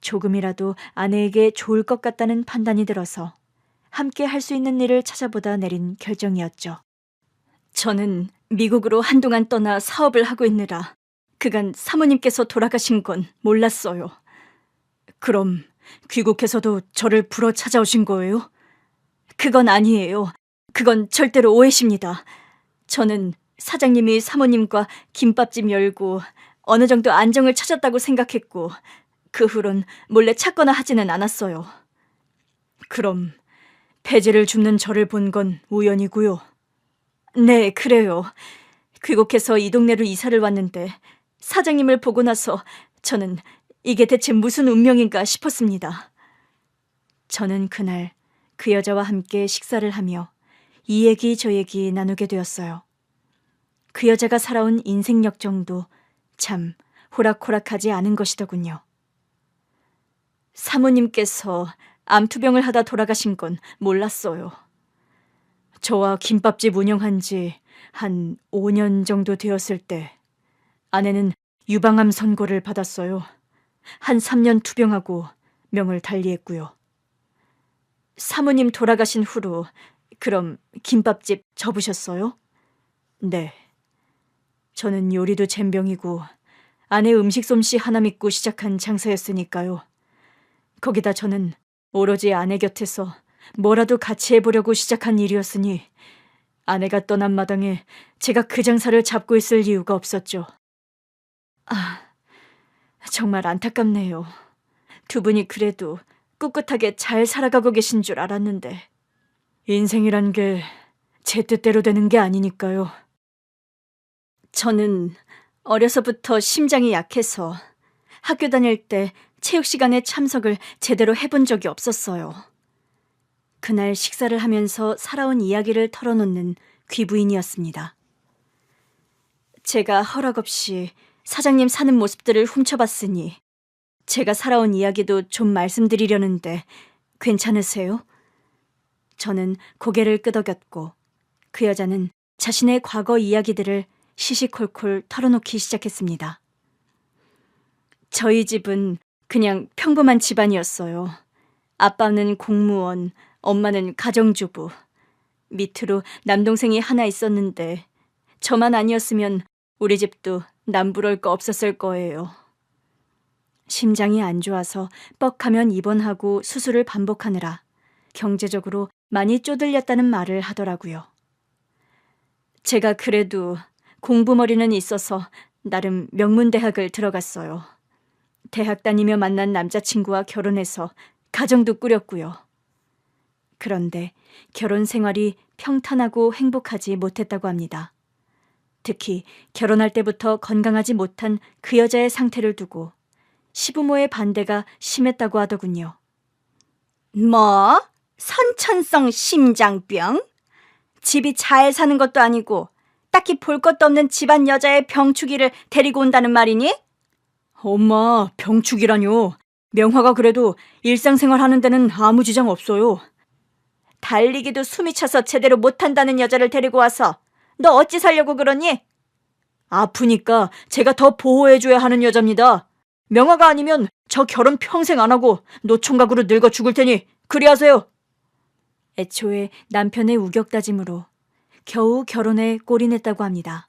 조금이라도 아내에게 좋을 것 같다는 판단이 들어서 함께 할 수 있는 일을 찾아보다 내린 결정이었죠. 저는 미국으로 한동안 떠나 사업을 하고 있느라 그간 사모님께서 돌아가신 건 몰랐어요. 그럼 귀국해서도 저를 불어 찾아오신 거예요? 그건 아니에요. 그건 절대로 오해십니다. 저는 사장님이 사모님과 김밥집 열고 어느 정도 안정을 찾았다고 생각했고 그 후론 몰래 찾거나 하지는 않았어요. 그럼 폐지를 줍는 저를 본 건 우연이고요. 네, 그래요. 귀국해서 이 동네로 이사를 왔는데 사장님을 보고 나서 저는 이게 대체 무슨 운명인가 싶었습니다. 저는 그날 그 여자와 함께 식사를 하며 이 얘기 저 얘기 나누게 되었어요. 그 여자가 살아온 인생 역정도 참 호락호락하지 않은 것이더군요. 사모님께서 암투병을 하다 돌아가신 건 몰랐어요. 저와 김밥집 운영한 지 한 5년 정도 되었을 때 아내는 유방암 선고를 받았어요. 한 3년 투병하고 명을 달리했고요. 사모님 돌아가신 후로 그럼 김밥집 접으셨어요? 네. 저는 요리도 젬병이고 아내 음식 솜씨 하나 믿고 시작한 장사였으니까요. 거기다 저는 오로지 아내 곁에서 뭐라도 같이 해보려고 시작한 일이었으니 아내가 떠난 마당에 제가 그 장사를 잡고 있을 이유가 없었죠. 정말 안타깝네요. 두 분이 그래도 꿋꿋하게 잘 살아가고 계신 줄 알았는데. 인생이란 게 제 뜻대로 되는 게 아니니까요. 저는 어려서부터 심장이 약해서 학교 다닐 때 체육 시간에 참석을 제대로 해본 적이 없었어요. 그날 식사를 하면서 살아온 이야기를 털어놓는 귀부인이었습니다. 제가 허락 없이 사장님 사는 모습들을 훔쳐봤으니 제가 살아온 이야기도 좀 말씀드리려는데 괜찮으세요? 저는 고개를 끄덕였고 그 여자는 자신의 과거 이야기들을 시시콜콜 털어놓기 시작했습니다. 저희 집은 그냥 평범한 집안이었어요. 아빠는 공무원, 엄마는 가정주부. 밑으로 남동생이 하나 있었는데 저만 아니었으면 우리 집도 남부러울 거 없었을 거예요. 심장이 안 좋아서 뻑하면 입원하고 수술을 반복하느라 경제적으로 많이 쪼들렸다는 말을 하더라고요. 제가 그래도 공부머리는 있어서 나름 명문대학을 들어갔어요. 대학 다니며 만난 남자친구와 결혼해서 가정도 꾸렸고요. 그런데 결혼 생활이 평탄하고 행복하지 못했다고 합니다. 특히 결혼할 때부터 건강하지 못한 그 여자의 상태를 두고 시부모의 반대가 심했다고 하더군요. 뭐? 선천성 심장병? 집이 잘 사는 것도 아니고 딱히 볼 것도 없는 집안 여자의 병축이를 데리고 온다는 말이니? 엄마, 병축이라뇨. 명화가 그래도 일상생활 하는 데는 아무 지장 없어요. 달리기도 숨이 차서 제대로 못한다는 여자를 데리고 와서 너 어찌 살려고 그러니? 아프니까 제가 더 보호해줘야 하는 여자입니다. 명화가 아니면 저 결혼 평생 안 하고 노총각으로 늙어 죽을 테니 그리 하세요. 애초에 남편의 우격다짐으로 겨우 결혼에 골인했다고 합니다.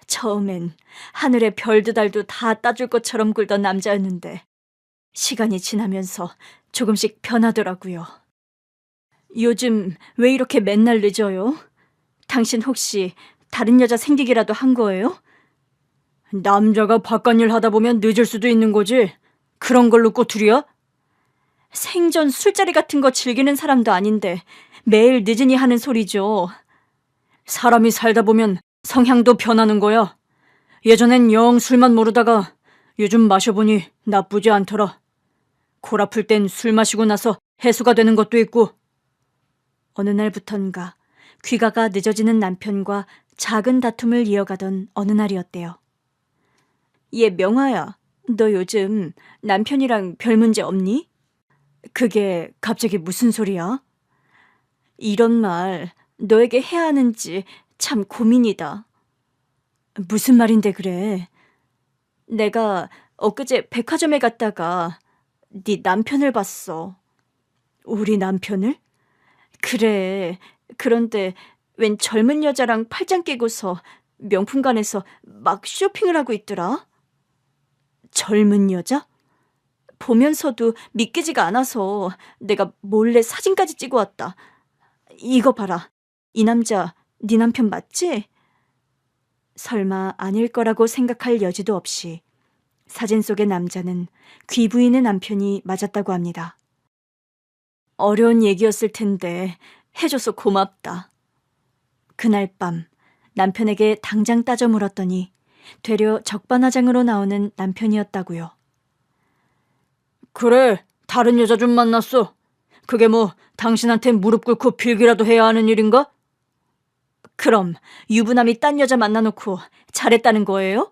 처음엔 하늘의 별도 달도 다 따줄 것처럼 굴던 남자였는데 시간이 지나면서 조금씩 변하더라고요. 요즘 왜 이렇게 맨날 늦어요? 당신 혹시 다른 여자 생기기라도 한 거예요? 남자가 바깥일 하다 보면 늦을 수도 있는 거지. 그런 걸로 꼬투리야? 생전 술자리 같은 거 즐기는 사람도 아닌데 매일 늦으니 하는 소리죠. 사람이 살다 보면 성향도 변하는 거야. 예전엔 영 술만 모르다가 요즘 마셔보니 나쁘지 않더라. 골 아플 땐 술 마시고 나서 해소가 되는 것도 있고. 어느 날부턴가 귀가가 늦어지는 남편과 작은 다툼을 이어가던 어느 날이었대요. 얘 명화야, 너 요즘 남편이랑 별 문제 없니? 그게 갑자기 무슨 소리야? 이런 말 너에게 해야 하는지 참 고민이다. 무슨 말인데 그래? 내가 엊그제 백화점에 갔다가 네 남편을 봤어. 우리 남편을? 그래. 그런데 웬 젊은 여자랑 팔짱 끼고서 명품관에서 막 쇼핑을 하고 있더라. 젊은 여자? 보면서도 믿기지가 않아서 내가 몰래 사진까지 찍어 왔다. 이거 봐라. 이 남자 네 남편 맞지? 설마 아닐 거라고 생각할 여지도 없이 사진 속의 남자는 귀부인의 남편이 맞았다고 합니다. 어려운 얘기였을 텐데 해줘서 고맙다. 그날 밤 남편에게 당장 따져 물었더니 되려 적반하장으로 나오는 남편이었다고요. 그래, 다른 여자 좀 만났어. 그게 뭐 당신한테 무릎 꿇고 빌기라도 해야 하는 일인가? 그럼 유부남이 딴 여자 만나놓고 잘했다는 거예요?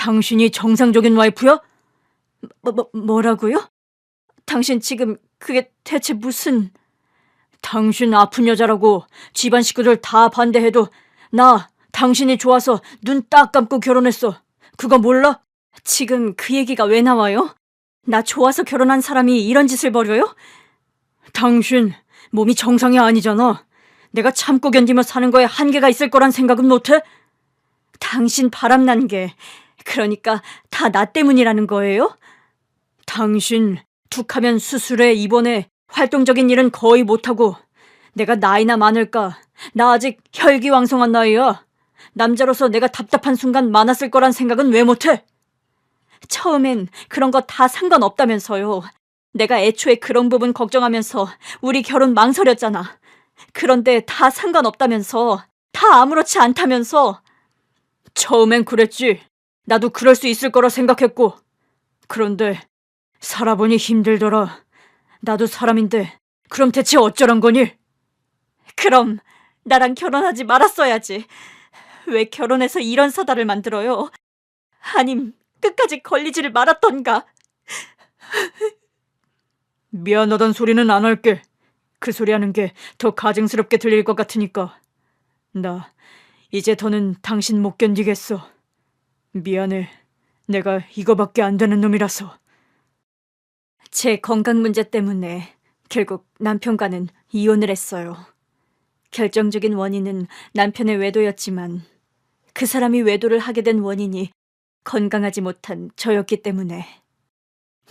당신이 정상적인 와이프야? 뭐라고요? 당신 지금 그게 대체 무슨... 당신 아픈 여자라고 집안 식구들 다 반대해도 나 당신이 좋아서 눈 딱 감고 결혼했어. 그거 몰라? 지금 그 얘기가 왜 나와요? 나 좋아서 결혼한 사람이 이런 짓을 벌여요? 당신 몸이 정상이 아니잖아. 내가 참고 견디며 사는 거에 한계가 있을 거란 생각은 못해? 당신 바람난 게 그러니까 다 나 때문이라는 거예요? 당신 툭하면 수술에 입원해 활동적인 일은 거의 못하고 내가 나이나 많을까? 나 아직 혈기왕성한 나이야. 남자로서 내가 답답한 순간 많았을 거란 생각은 왜 못해? 처음엔 그런 거 다 상관없다면서요. 내가 애초에 그런 부분 걱정하면서 우리 결혼 망설였잖아. 그런데 다 상관없다면서, 다 아무렇지 않다면서. 처음엔 그랬지. 나도 그럴 수 있을 거라 생각했고. 그런데 살아보니 힘들더라. 나도 사람인데 그럼 대체 어쩌란 거니? 그럼 나랑 결혼하지 말았어야지. 왜 결혼해서 이런 사달을 만들어요? 아님 끝까지 걸리지를 말았던가. 미안하단 소리는 안 할게. 그 소리 하는 게 더 가증스럽게 들릴 것 같으니까. 나 이제 더는 당신 못 견디겠어. 미안해. 내가 이거밖에 안 되는 놈이라서. 제 건강 문제 때문에 결국 남편과는 이혼을 했어요. 결정적인 원인은 남편의 외도였지만 그 사람이 외도를 하게 된 원인이 건강하지 못한 저였기 때문에.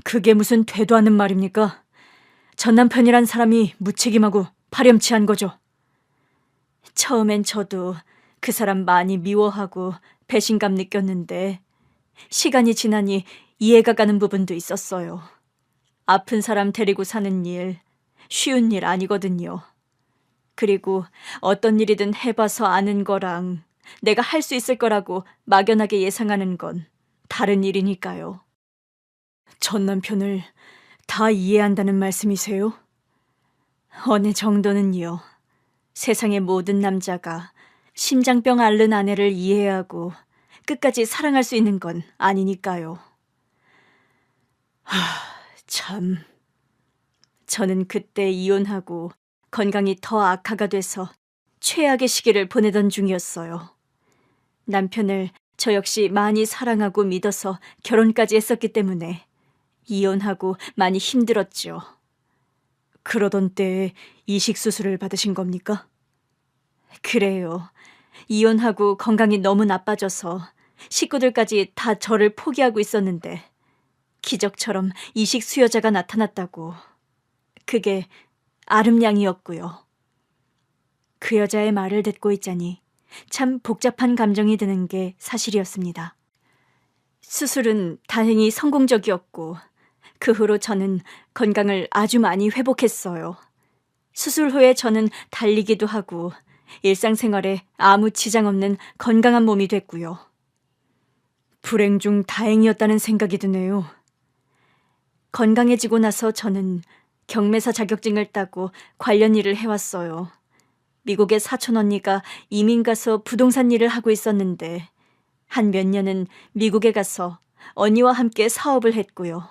그게 무슨 되도 않는 말입니까? 전 남편이란 사람이 무책임하고 파렴치한 거죠. 처음엔 저도 그 사람 많이 미워하고 배신감 느꼈는데 시간이 지나니 이해가 가는 부분도 있었어요. 아픈 사람 데리고 사는 일, 쉬운 일 아니거든요. 그리고 어떤 일이든 해봐서 아는 거랑 내가 할 수 있을 거라고 막연하게 예상하는 건 다른 일이니까요. 전 남편을 다 이해한다는 말씀이세요? 어느 정도는요. 세상의 모든 남자가 심장병 앓는 아내를 이해하고 끝까지 사랑할 수 있는 건 아니니까요. 참. 저는 그때 이혼하고 건강이 더 악화가 돼서 최악의 시기를 보내던 중이었어요. 남편을 저 역시 많이 사랑하고 믿어서 결혼까지 했었기 때문에 이혼하고 많이 힘들었죠. 그러던 때에 이식 수술을 받으신 겁니까? 그래요. 이혼하고 건강이 너무 나빠져서 식구들까지 다 저를 포기하고 있었는데 기적처럼 이식 수여자가 나타났다고. 그게 아름양이었고요. 그 여자의 말을 듣고 있자니 참 복잡한 감정이 드는 게 사실이었습니다. 수술은 다행히 성공적이었고 그 후로 저는 건강을 아주 많이 회복했어요. 수술 후에 저는 달리기도 하고 일상생활에 아무 지장 없는 건강한 몸이 됐고요. 불행 중 다행이었다는 생각이 드네요. 건강해지고 나서 저는 경매사 자격증을 따고 관련 일을 해왔어요. 미국의 사촌 언니가 이민 가서 부동산 일을 하고 있었는데 한 몇 년은 미국에 가서 언니와 함께 사업을 했고요.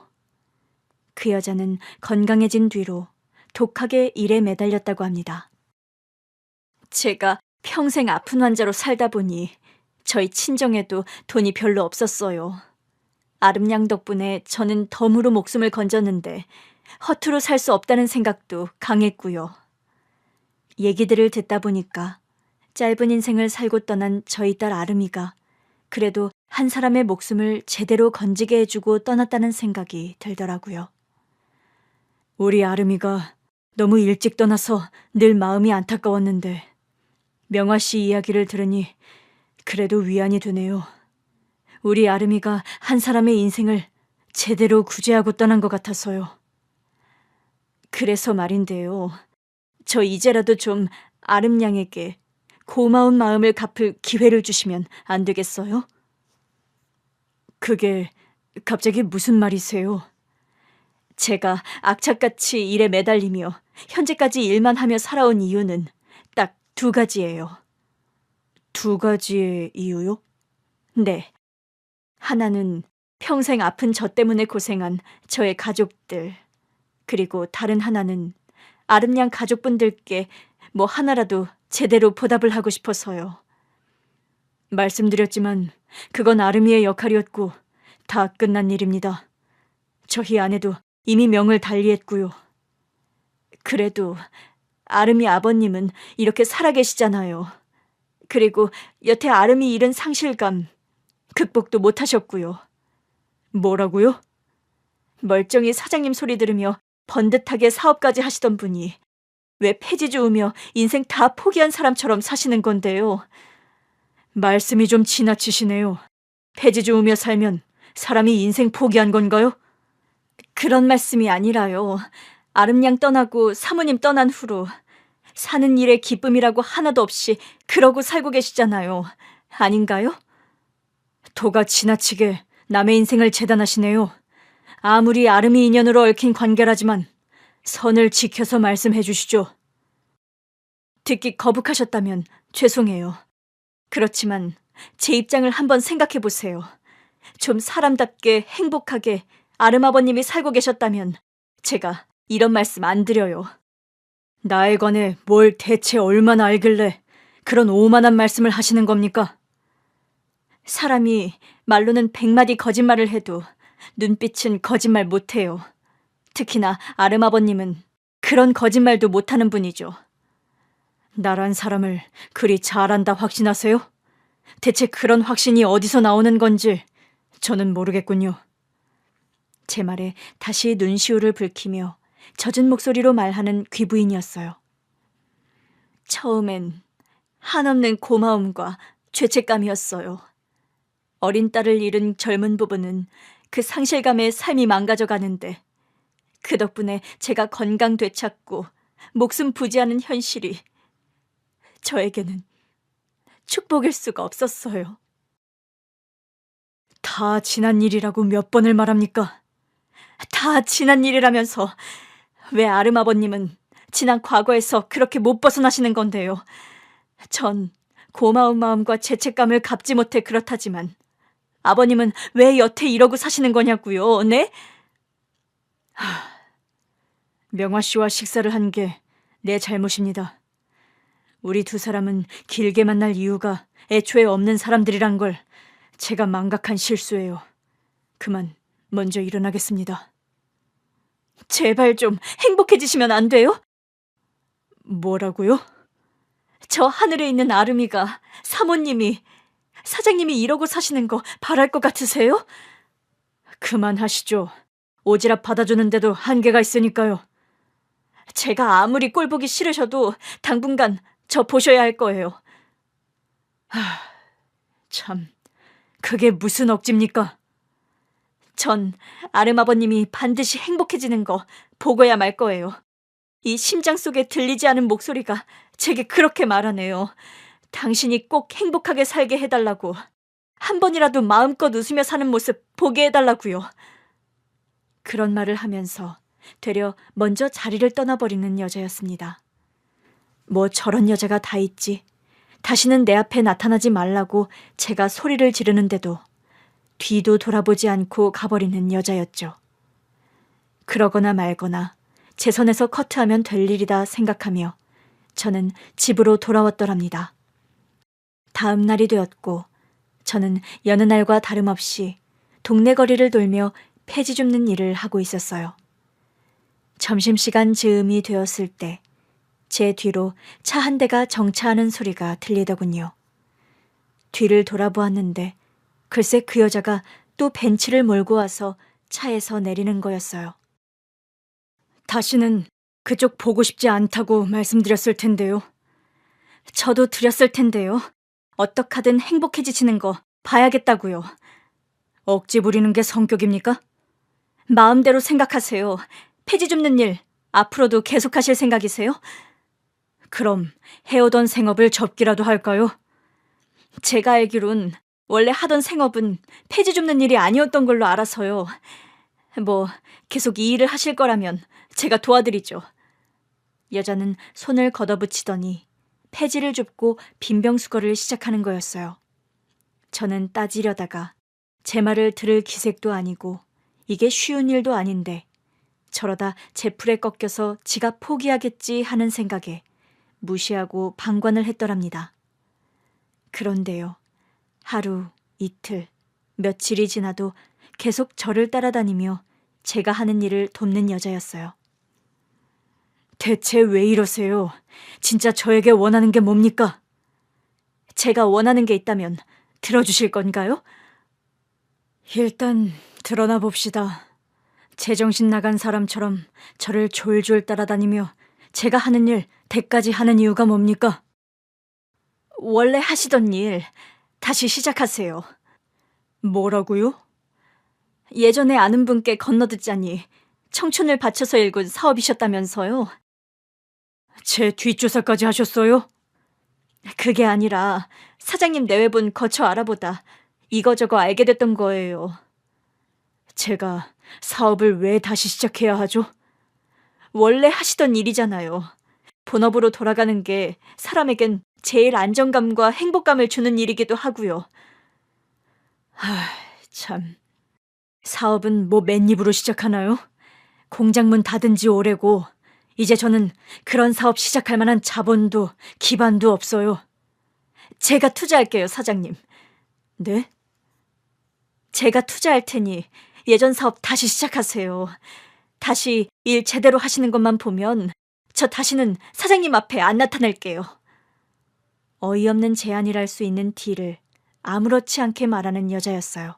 그 여자는 건강해진 뒤로 독하게 일에 매달렸다고 합니다. 제가 평생 아픈 환자로 살다 보니 저희 친정에도 돈이 별로 없었어요. 아름양 덕분에 저는 덤으로 목숨을 건졌는데 허투루 살 수 없다는 생각도 강했고요. 얘기들을 듣다 보니까 짧은 인생을 살고 떠난 저희 딸 아름이가 그래도 한 사람의 목숨을 제대로 건지게 해주고 떠났다는 생각이 들더라고요. 우리 아름이가 너무 일찍 떠나서 늘 마음이 안타까웠는데 명화 씨 이야기를 들으니 그래도 위안이 되네요. 우리 아름이가 한 사람의 인생을 제대로 구제하고 떠난 것 같아서요. 그래서 말인데요. 저 이제라도 좀 아름양에게 고마운 마음을 갚을 기회를 주시면 안 되겠어요? 그게 갑자기 무슨 말이세요? 제가 악착같이 일에 매달리며 현재까지 일만 하며 살아온 이유는 딱 2가지예요. 2가지의 이유요? 네. 하나는 평생 아픈 저 때문에 고생한 저의 가족들, 그리고 다른 하나는 아름양 가족분들께 뭐 하나라도 제대로 보답을 하고 싶어서요. 말씀드렸지만 그건 아름이의 역할이었고 다 끝난 일입니다. 저희 아내도 이미 명을 달리했고요. 그래도 아름이 아버님은 이렇게 살아계시잖아요. 그리고 여태 아름이 잃은 상실감 극복도 못하셨고요. 뭐라고요? 멀쩡히 사장님 소리 들으며 번듯하게 사업까지 하시던 분이 왜 폐지 주우며 인생 다 포기한 사람처럼 사시는 건데요. 말씀이 좀 지나치시네요. 폐지 주우며 살면 사람이 인생 포기한 건가요? 그런 말씀이 아니라요. 아름양 떠나고 사모님 떠난 후로 사는 일에 기쁨이라고 하나도 없이 그러고 살고 계시잖아요. 아닌가요? 도가 지나치게 남의 인생을 재단하시네요. 아무리 아름이 인연으로 얽힌 관계라지만 선을 지켜서 말씀해 주시죠. 듣기 거북하셨다면 죄송해요. 그렇지만 제 입장을 한번 생각해 보세요. 좀 사람답게 행복하게 아름 아버님이 살고 계셨다면 제가 이런 말씀 안 드려요. 나에 관해 뭘 대체 얼마나 알길래 그런 오만한 말씀을 하시는 겁니까? 사람이 말로는 100마디 거짓말을 해도 눈빛은 거짓말 못해요. 특히나 아름 아버님은 그런 거짓말도 못하는 분이죠. 나란 사람을 그리 잘한다 확신하세요? 대체 그런 확신이 어디서 나오는 건지 저는 모르겠군요. 제 말에 다시 눈시울을 붉히며 젖은 목소리로 말하는 귀부인이었어요. 처음엔 한없는 고마움과 죄책감이었어요. 어린 딸을 잃은 젊은 부부는 그 상실감에 삶이 망가져 가는데 그 덕분에 제가 건강 되찾고 목숨 부지하는 현실이 저에게는 축복일 수가 없었어요. 다 지난 일이라고 몇 번을 말합니까? 다 지난 일이라면서 왜 아름 아버님은 지난 과거에서 그렇게 못 벗어나시는 건데요. 전 고마운 마음과 죄책감을 갚지 못해 그렇다지만 아버님은 왜 여태 이러고 사시는 거냐고요, 네? 명화 씨와 식사를 한 게 내 잘못입니다. 우리 두 사람은 길게 만날 이유가 애초에 없는 사람들이란 걸 제가 망각한 실수예요. 그만 먼저 일어나겠습니다. 제발 좀 행복해지시면 안 돼요? 뭐라고요? 저 하늘에 있는 아름이가, 사모님이, 사장님이 이러고 사시는 거 바랄 것 같으세요? 그만하시죠. 오지랖 받아주는데도 한계가 있으니까요. 제가 아무리 꼴보기 싫으셔도 당분간 저 보셔야 할 거예요. 참, 그게 무슨 억지입니까? 전 아름 아버님이 반드시 행복해지는 거 보고야 말 거예요. 이 심장 속에 들리지 않은 목소리가 제게 그렇게 말하네요. 당신이 꼭 행복하게 살게 해달라고. 한 번이라도 마음껏 웃으며 사는 모습 보게 해달라고요. 그런 말을 하면서 되려 먼저 자리를 떠나버리는 여자였습니다. 뭐 저런 여자가 다 있지. 다시는 내 앞에 나타나지 말라고 제가 소리를 지르는데도 뒤도 돌아보지 않고 가버리는 여자였죠. 그러거나 말거나 제 선에서 커트하면 될 일이다 생각하며 저는 집으로 돌아왔더랍니다. 다음 날이 되었고 저는 여느 날과 다름없이 동네 거리를 돌며 폐지 줍는 일을 하고 있었어요. 점심시간 즈음이 되었을 때 제 뒤로 차 한 대가 정차하는 소리가 들리더군요. 뒤를 돌아보았는데 글쎄 그 여자가 또 벤치를 몰고 와서 차에서 내리는 거였어요. 다시는 그쪽 보고 싶지 않다고 말씀드렸을 텐데요. 저도 드렸을 텐데요. 어떡하든 행복해지시는 거 봐야겠다고요. 억지 부리는 게 성격입니까? 마음대로 생각하세요. 폐지 줍는 일 앞으로도 계속하실 생각이세요? 그럼 해오던 생업을 접기라도 할까요? 제가 알기론 원래 하던 생업은 폐지 줍는 일이 아니었던 걸로 알아서요. 뭐 계속 이 일을 하실 거라면 제가 도와드리죠. 여자는 손을 걷어붙이더니 폐지를 줍고 빈병수거를 시작하는 거였어요. 저는 따지려다가 제 말을 들을 기색도 아니고 이게 쉬운 일도 아닌데 저러다 제 풀에 꺾여서 지가 포기하겠지 하는 생각에 무시하고 방관을 했더랍니다. 그런데요. 하루, 이틀, 며칠이 지나도 계속 저를 따라다니며 제가 하는 일을 돕는 여자였어요. 대체 왜 이러세요? 진짜 저에게 원하는 게 뭡니까? 제가 원하는 게 있다면 들어주실 건가요? 일단 드러나 봅시다. 제정신 나간 사람처럼 저를 졸졸 따라다니며 제가 하는 일 대까지 하는 이유가 뭡니까? 원래 하시던 일 다시 시작하세요. 뭐라고요? 예전에 아는 분께 건너듣자니 청춘을 바쳐서 일군 사업이셨다면서요? 제 뒷조사까지 하셨어요? 그게 아니라 사장님 내외분 거쳐 알아보다 이거저거 알게 됐던 거예요. 제가 사업을 왜 다시 시작해야 하죠? 원래 하시던 일이잖아요. 본업으로 돌아가는 게 사람에겐 제일 안정감과 행복감을 주는 일이기도 하고요. 참. 사업은 뭐 맨입으로 시작하나요? 공장문 닫은 지 오래고 이제 저는 그런 사업 시작할 만한 자본도 기반도 없어요. 제가 투자할게요, 사장님. 네? 제가 투자할 테니 예전 사업 다시 시작하세요. 다시 일 제대로 하시는 것만 보면 저 다시는 사장님 앞에 안 나타날게요. 어이없는 제안이랄 수 있는 딜을 아무렇지 않게 말하는 여자였어요.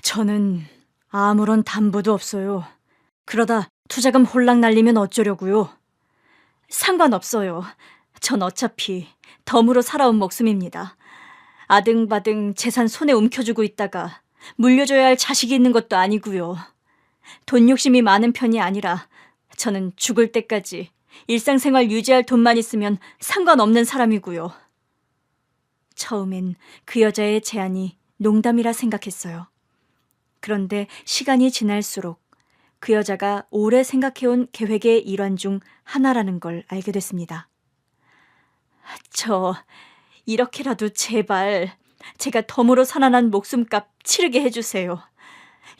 저는 아무런 담보도 없어요. 그러다 투자금 홀랑 날리면 어쩌려고요? 상관없어요. 전 어차피 덤으로 살아온 목숨입니다. 아등바등 재산 손에 움켜쥐고 있다가 물려줘야 할 자식이 있는 것도 아니고요. 돈 욕심이 많은 편이 아니라 저는 죽을 때까지 일상생활 유지할 돈만 있으면 상관없는 사람이고요. 처음엔 그 여자의 제안이 농담이라 생각했어요. 그런데 시간이 지날수록 그 여자가 오래 생각해온 계획의 일환 중 하나라는 걸 알게 됐습니다. 저 이렇게라도 제발 제가 덤으로 살아난 목숨값 치르게 해주세요.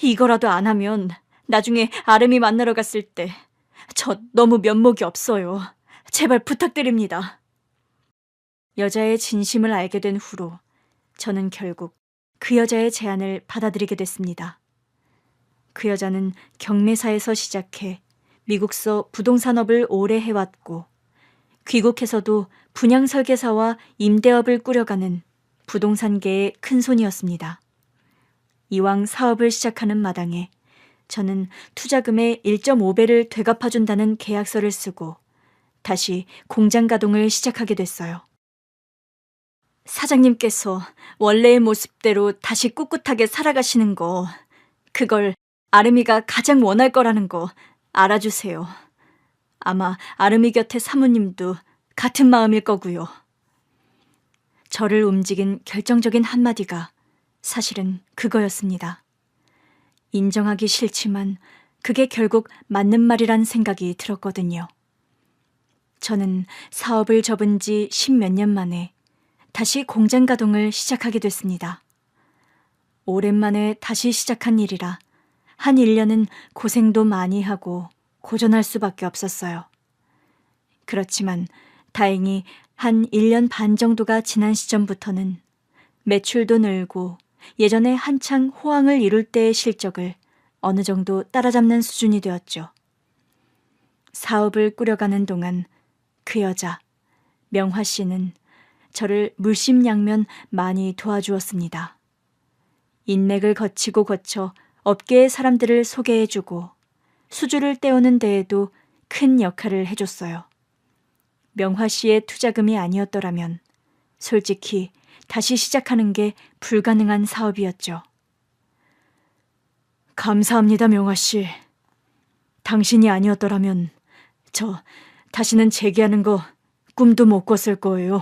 이거라도 안 하면 나중에 아름이 만나러 갔을 때 저 너무 면목이 없어요. 제발 부탁드립니다. 여자의 진심을 알게 된 후로 저는 결국 그 여자의 제안을 받아들이게 됐습니다. 그 여자는 경매사에서 시작해 미국서 부동산업을 오래 해왔고 귀국해서도 분양설계사와 임대업을 꾸려가는 부동산계의 큰손이었습니다. 이왕 사업을 시작하는 마당에 저는 투자금의 1.5배를 되갚아준다는 계약서를 쓰고 다시 공장 가동을 시작하게 됐어요. 사장님께서 원래의 모습대로 다시 꿋꿋하게 살아가시는 거, 그걸 아름이가 가장 원할 거라는 거 알아주세요. 아마 아름이 곁에 사모님도 같은 마음일 거고요. 저를 움직인 결정적인 한마디가 사실은 그거였습니다. 인정하기 싫지만 그게 결국 맞는 말이란 생각이 들었거든요. 저는 사업을 접은 지 10몇 년 만에 다시 공장 가동을 시작하게 됐습니다. 오랜만에 다시 시작한 일이라 한 1년은 고생도 많이 하고 고전할 수밖에 없었어요. 그렇지만 다행히 한 1년 반 정도가 지난 시점부터는 매출도 늘고 예전에 한창 호황을 이룰 때의 실적을 어느 정도 따라잡는 수준이 되었죠. 사업을 꾸려가는 동안 그 여자, 명화 씨는 저를 물심양면 많이 도와주었습니다. 인맥을 거치고 거쳐 업계의 사람들을 소개해주고 수주를 떼우는 데에도 큰 역할을 해줬어요. 명화 씨의 투자금이 아니었더라면 솔직히 다시 시작하는 게 불가능한 사업이었죠. 감사합니다, 명화 씨. 당신이 아니었더라면 저 다시는 재기하는 거 꿈도 못 꿨을 거예요.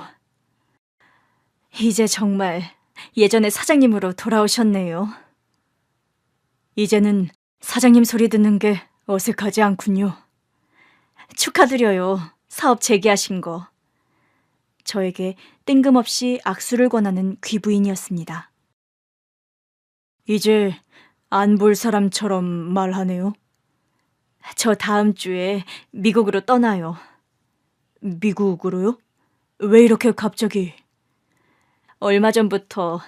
이제 정말 예전의 사장님으로 돌아오셨네요. 이제는 사장님 소리 듣는 게 어색하지 않군요. 축하드려요. 사업 재개하신 거. 저에게 뜬금없이 악수를 권하는 귀부인이었습니다. 이제 안 볼 사람처럼 말하네요. 저 다음 주에 미국으로 떠나요. 미국으로요? 왜 이렇게 갑자기? 얼마 전부터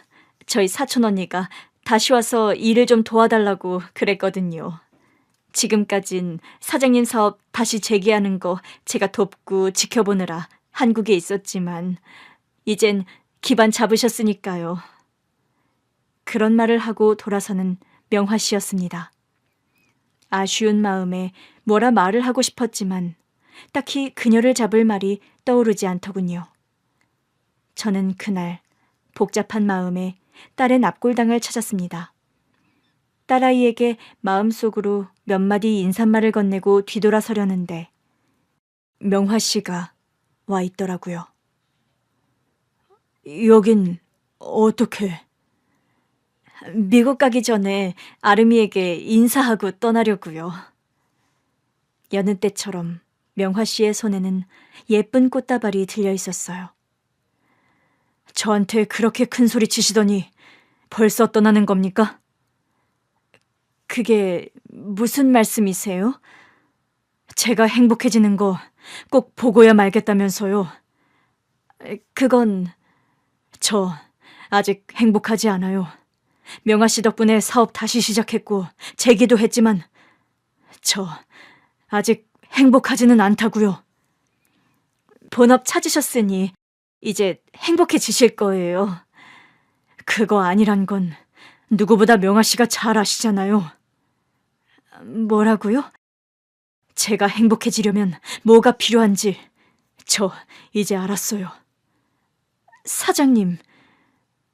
저희 사촌 언니가 다시 와서 일을 좀 도와달라고 그랬거든요. 지금까진 사장님 사업 다시 재개하는 거 제가 돕고 지켜보느라 한국에 있었지만 이젠 기반 잡으셨으니까요. 그런 말을 하고 돌아서는 명화 씨였습니다. 아쉬운 마음에 뭐라 말을 하고 싶었지만 딱히 그녀를 잡을 말이 떠오르지 않더군요. 저는 그날 복잡한 마음에 딸의 납골당을 찾았습니다. 딸아이에게 마음속으로 몇 마디 인사말을 건네고 뒤돌아서려는데 명화 씨가 와 있더라고요. 여긴 어떻게? 미국 가기 전에 아름이에게 인사하고 떠나려고요. 여느 때처럼 명화 씨의 손에는 예쁜 꽃다발이 들려 있었어요. 저한테 그렇게 큰 소리 치시더니 벌써 떠나는 겁니까? 그게 무슨 말씀이세요? 제가 행복해지는 거 꼭 보고야 말겠다면서요. 그건 저 아직 행복하지 않아요. 명아 씨 덕분에 사업 다시 시작했고 재기도 했지만 저 아직 행복하지는 않다고요. 본업 찾으셨으니 이제 행복해지실 거예요. 그거 아니란 건 누구보다 명아 씨가 잘 아시잖아요. 뭐라고요? 제가 행복해지려면 뭐가 필요한지 저 이제 알았어요. 사장님,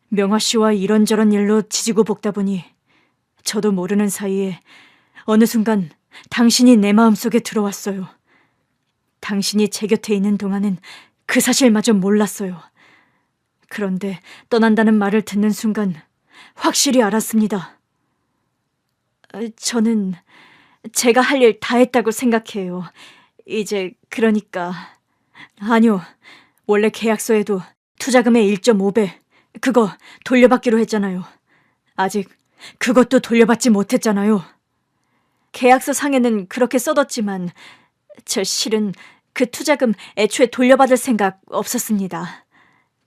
명아 씨와 이런저런 일로 지지고 볶다 보니 저도 모르는 사이에 어느 순간 당신이 내 마음속에 들어왔어요. 당신이 제 곁에 있는 동안은 그 사실마저 몰랐어요. 그런데 떠난다는 말을 듣는 순간 확실히 알았습니다. 저는 제가 할 일 다 했다고 생각해요. 이제 그러니까 아니요. 원래 계약서에도 투자금의 1.5배 그거 돌려받기로 했잖아요. 아직 그것도 돌려받지 못했잖아요. 계약서 상에는 그렇게 써뒀지만 저 실은 그 투자금 애초에 돌려받을 생각 없었습니다.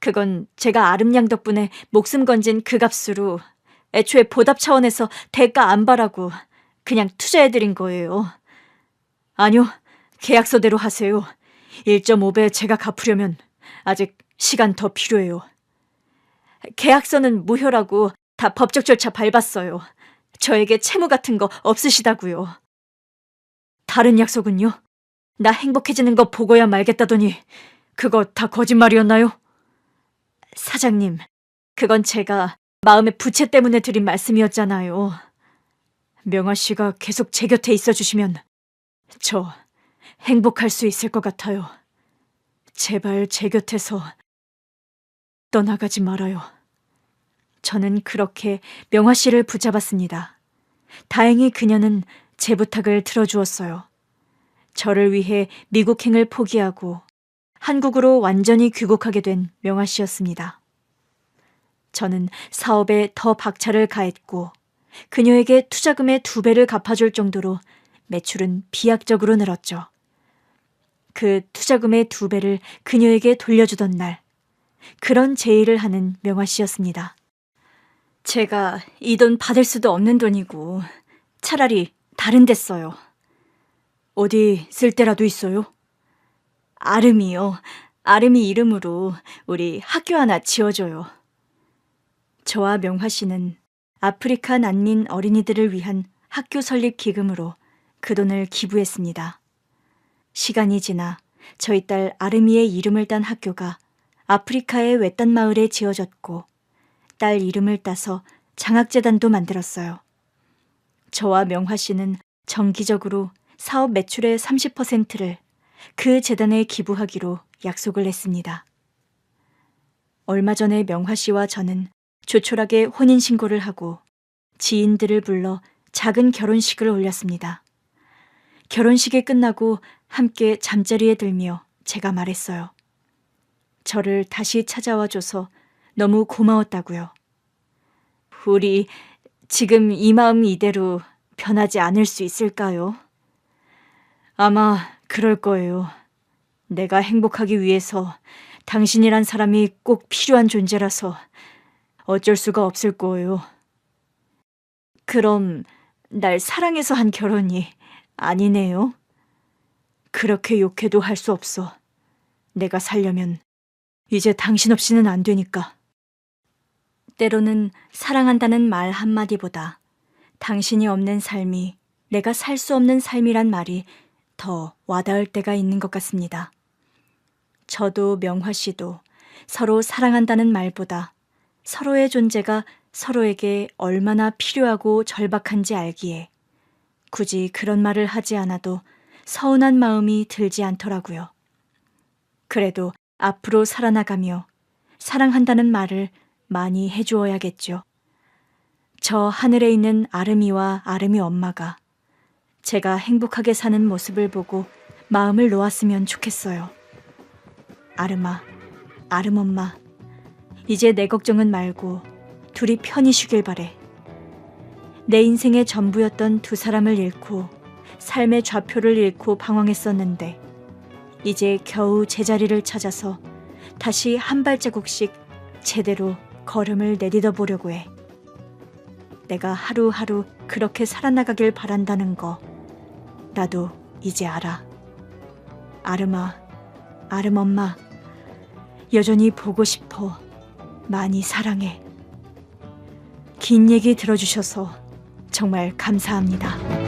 그건 제가 아름양 덕분에 목숨 건진 그 값으로 애초에 보답 차원에서 대가 안 바라고 그냥 투자해드린 거예요. 아니요, 계약서대로 하세요. 1.5배 제가 갚으려면 아직 시간 더 필요해요. 계약서는 무효라고 다 법적 절차 밟았어요. 저에게 채무 같은 거 없으시다고요. 다른 약속은요? 나 행복해지는 거 보고야 말겠다더니 그거 다 거짓말이었나요? 사장님, 그건 제가 마음의 부채 때문에 드린 말씀이었잖아요. 명아 씨가 계속 제 곁에 있어주시면 저 행복할 수 있을 것 같아요. 제발 제 곁에서 떠나가지 말아요. 저는 그렇게 명아 씨를 붙잡았습니다. 다행히 그녀는 제 부탁을 들어주었어요. 저를 위해 미국행을 포기하고 한국으로 완전히 귀국하게 된 명아 씨였습니다. 저는 사업에 더 박차를 가했고 그녀에게 투자금의 2배를 갚아줄 정도로 매출은 비약적으로 늘었죠. 그 투자금의 2배를 그녀에게 돌려주던 날, 그런 제의를 하는 명아 씨였습니다. 제가 이 돈 받을 수도 없는 돈이고 차라리 다른 데 써요. 어디 쓸 데라도 있어요? 아름이요. 아름이 이름으로 우리 학교 하나 지어줘요. 저와 명화 씨는 아프리카 난민 어린이들을 위한 학교 설립 기금으로 그 돈을 기부했습니다. 시간이 지나 저희 딸 아름이의 이름을 딴 학교가 아프리카의 외딴 마을에 지어졌고 딸 이름을 따서 장학재단도 만들었어요. 저와 명화 씨는 정기적으로 사업 매출의 30%를 그 재단에 기부하기로 약속을 했습니다. 얼마 전에 명화 씨와 저는 조촐하게 혼인신고를 하고 지인들을 불러 작은 결혼식을 올렸습니다. 결혼식이 끝나고 함께 잠자리에 들며 제가 말했어요. 저를 다시 찾아와 줘서 너무 고마웠다고요. 우리 지금 이 마음 이대로 변하지 않을 수 있을까요? 아마 그럴 거예요. 내가 행복하기 위해서 당신이란 사람이 꼭 필요한 존재라서 어쩔 수가 없을 거예요. 그럼 날 사랑해서 한 결혼이 아니네요. 그렇게 욕해도 할 수 없어. 내가 살려면 이제 당신 없이는 안 되니까. 때로는 사랑한다는 말 한마디보다 당신이 없는 삶이 내가 살 수 없는 삶이란 말이 더 와닿을 때가 있는 것 같습니다. 저도 명화 씨도 서로 사랑한다는 말보다 서로의 존재가 서로에게 얼마나 필요하고 절박한지 알기에 굳이 그런 말을 하지 않아도 서운한 마음이 들지 않더라고요. 그래도 앞으로 살아나가며 사랑한다는 말을 많이 해주어야겠죠. 저 하늘에 있는 아름이와 아름이 엄마가 제가 행복하게 사는 모습을 보고 마음을 놓았으면 좋겠어요. 아름아, 아름 엄마, 이제 내 걱정은 말고 둘이 편히 쉬길 바래. 내 인생의 전부였던 두 사람을 잃고 삶의 좌표를 잃고 방황했었는데 이제 겨우 제자리를 찾아서 다시 한 발자국씩 제대로 걸음을 내딛어 보려고 해. 내가 하루하루 그렇게 살아나가길 바란다는 거 나도 이제 알아. 아름아, 아름 엄마, 여전히 보고 싶어. 많이 사랑해. 긴 얘기 들어주셔서 정말 감사합니다.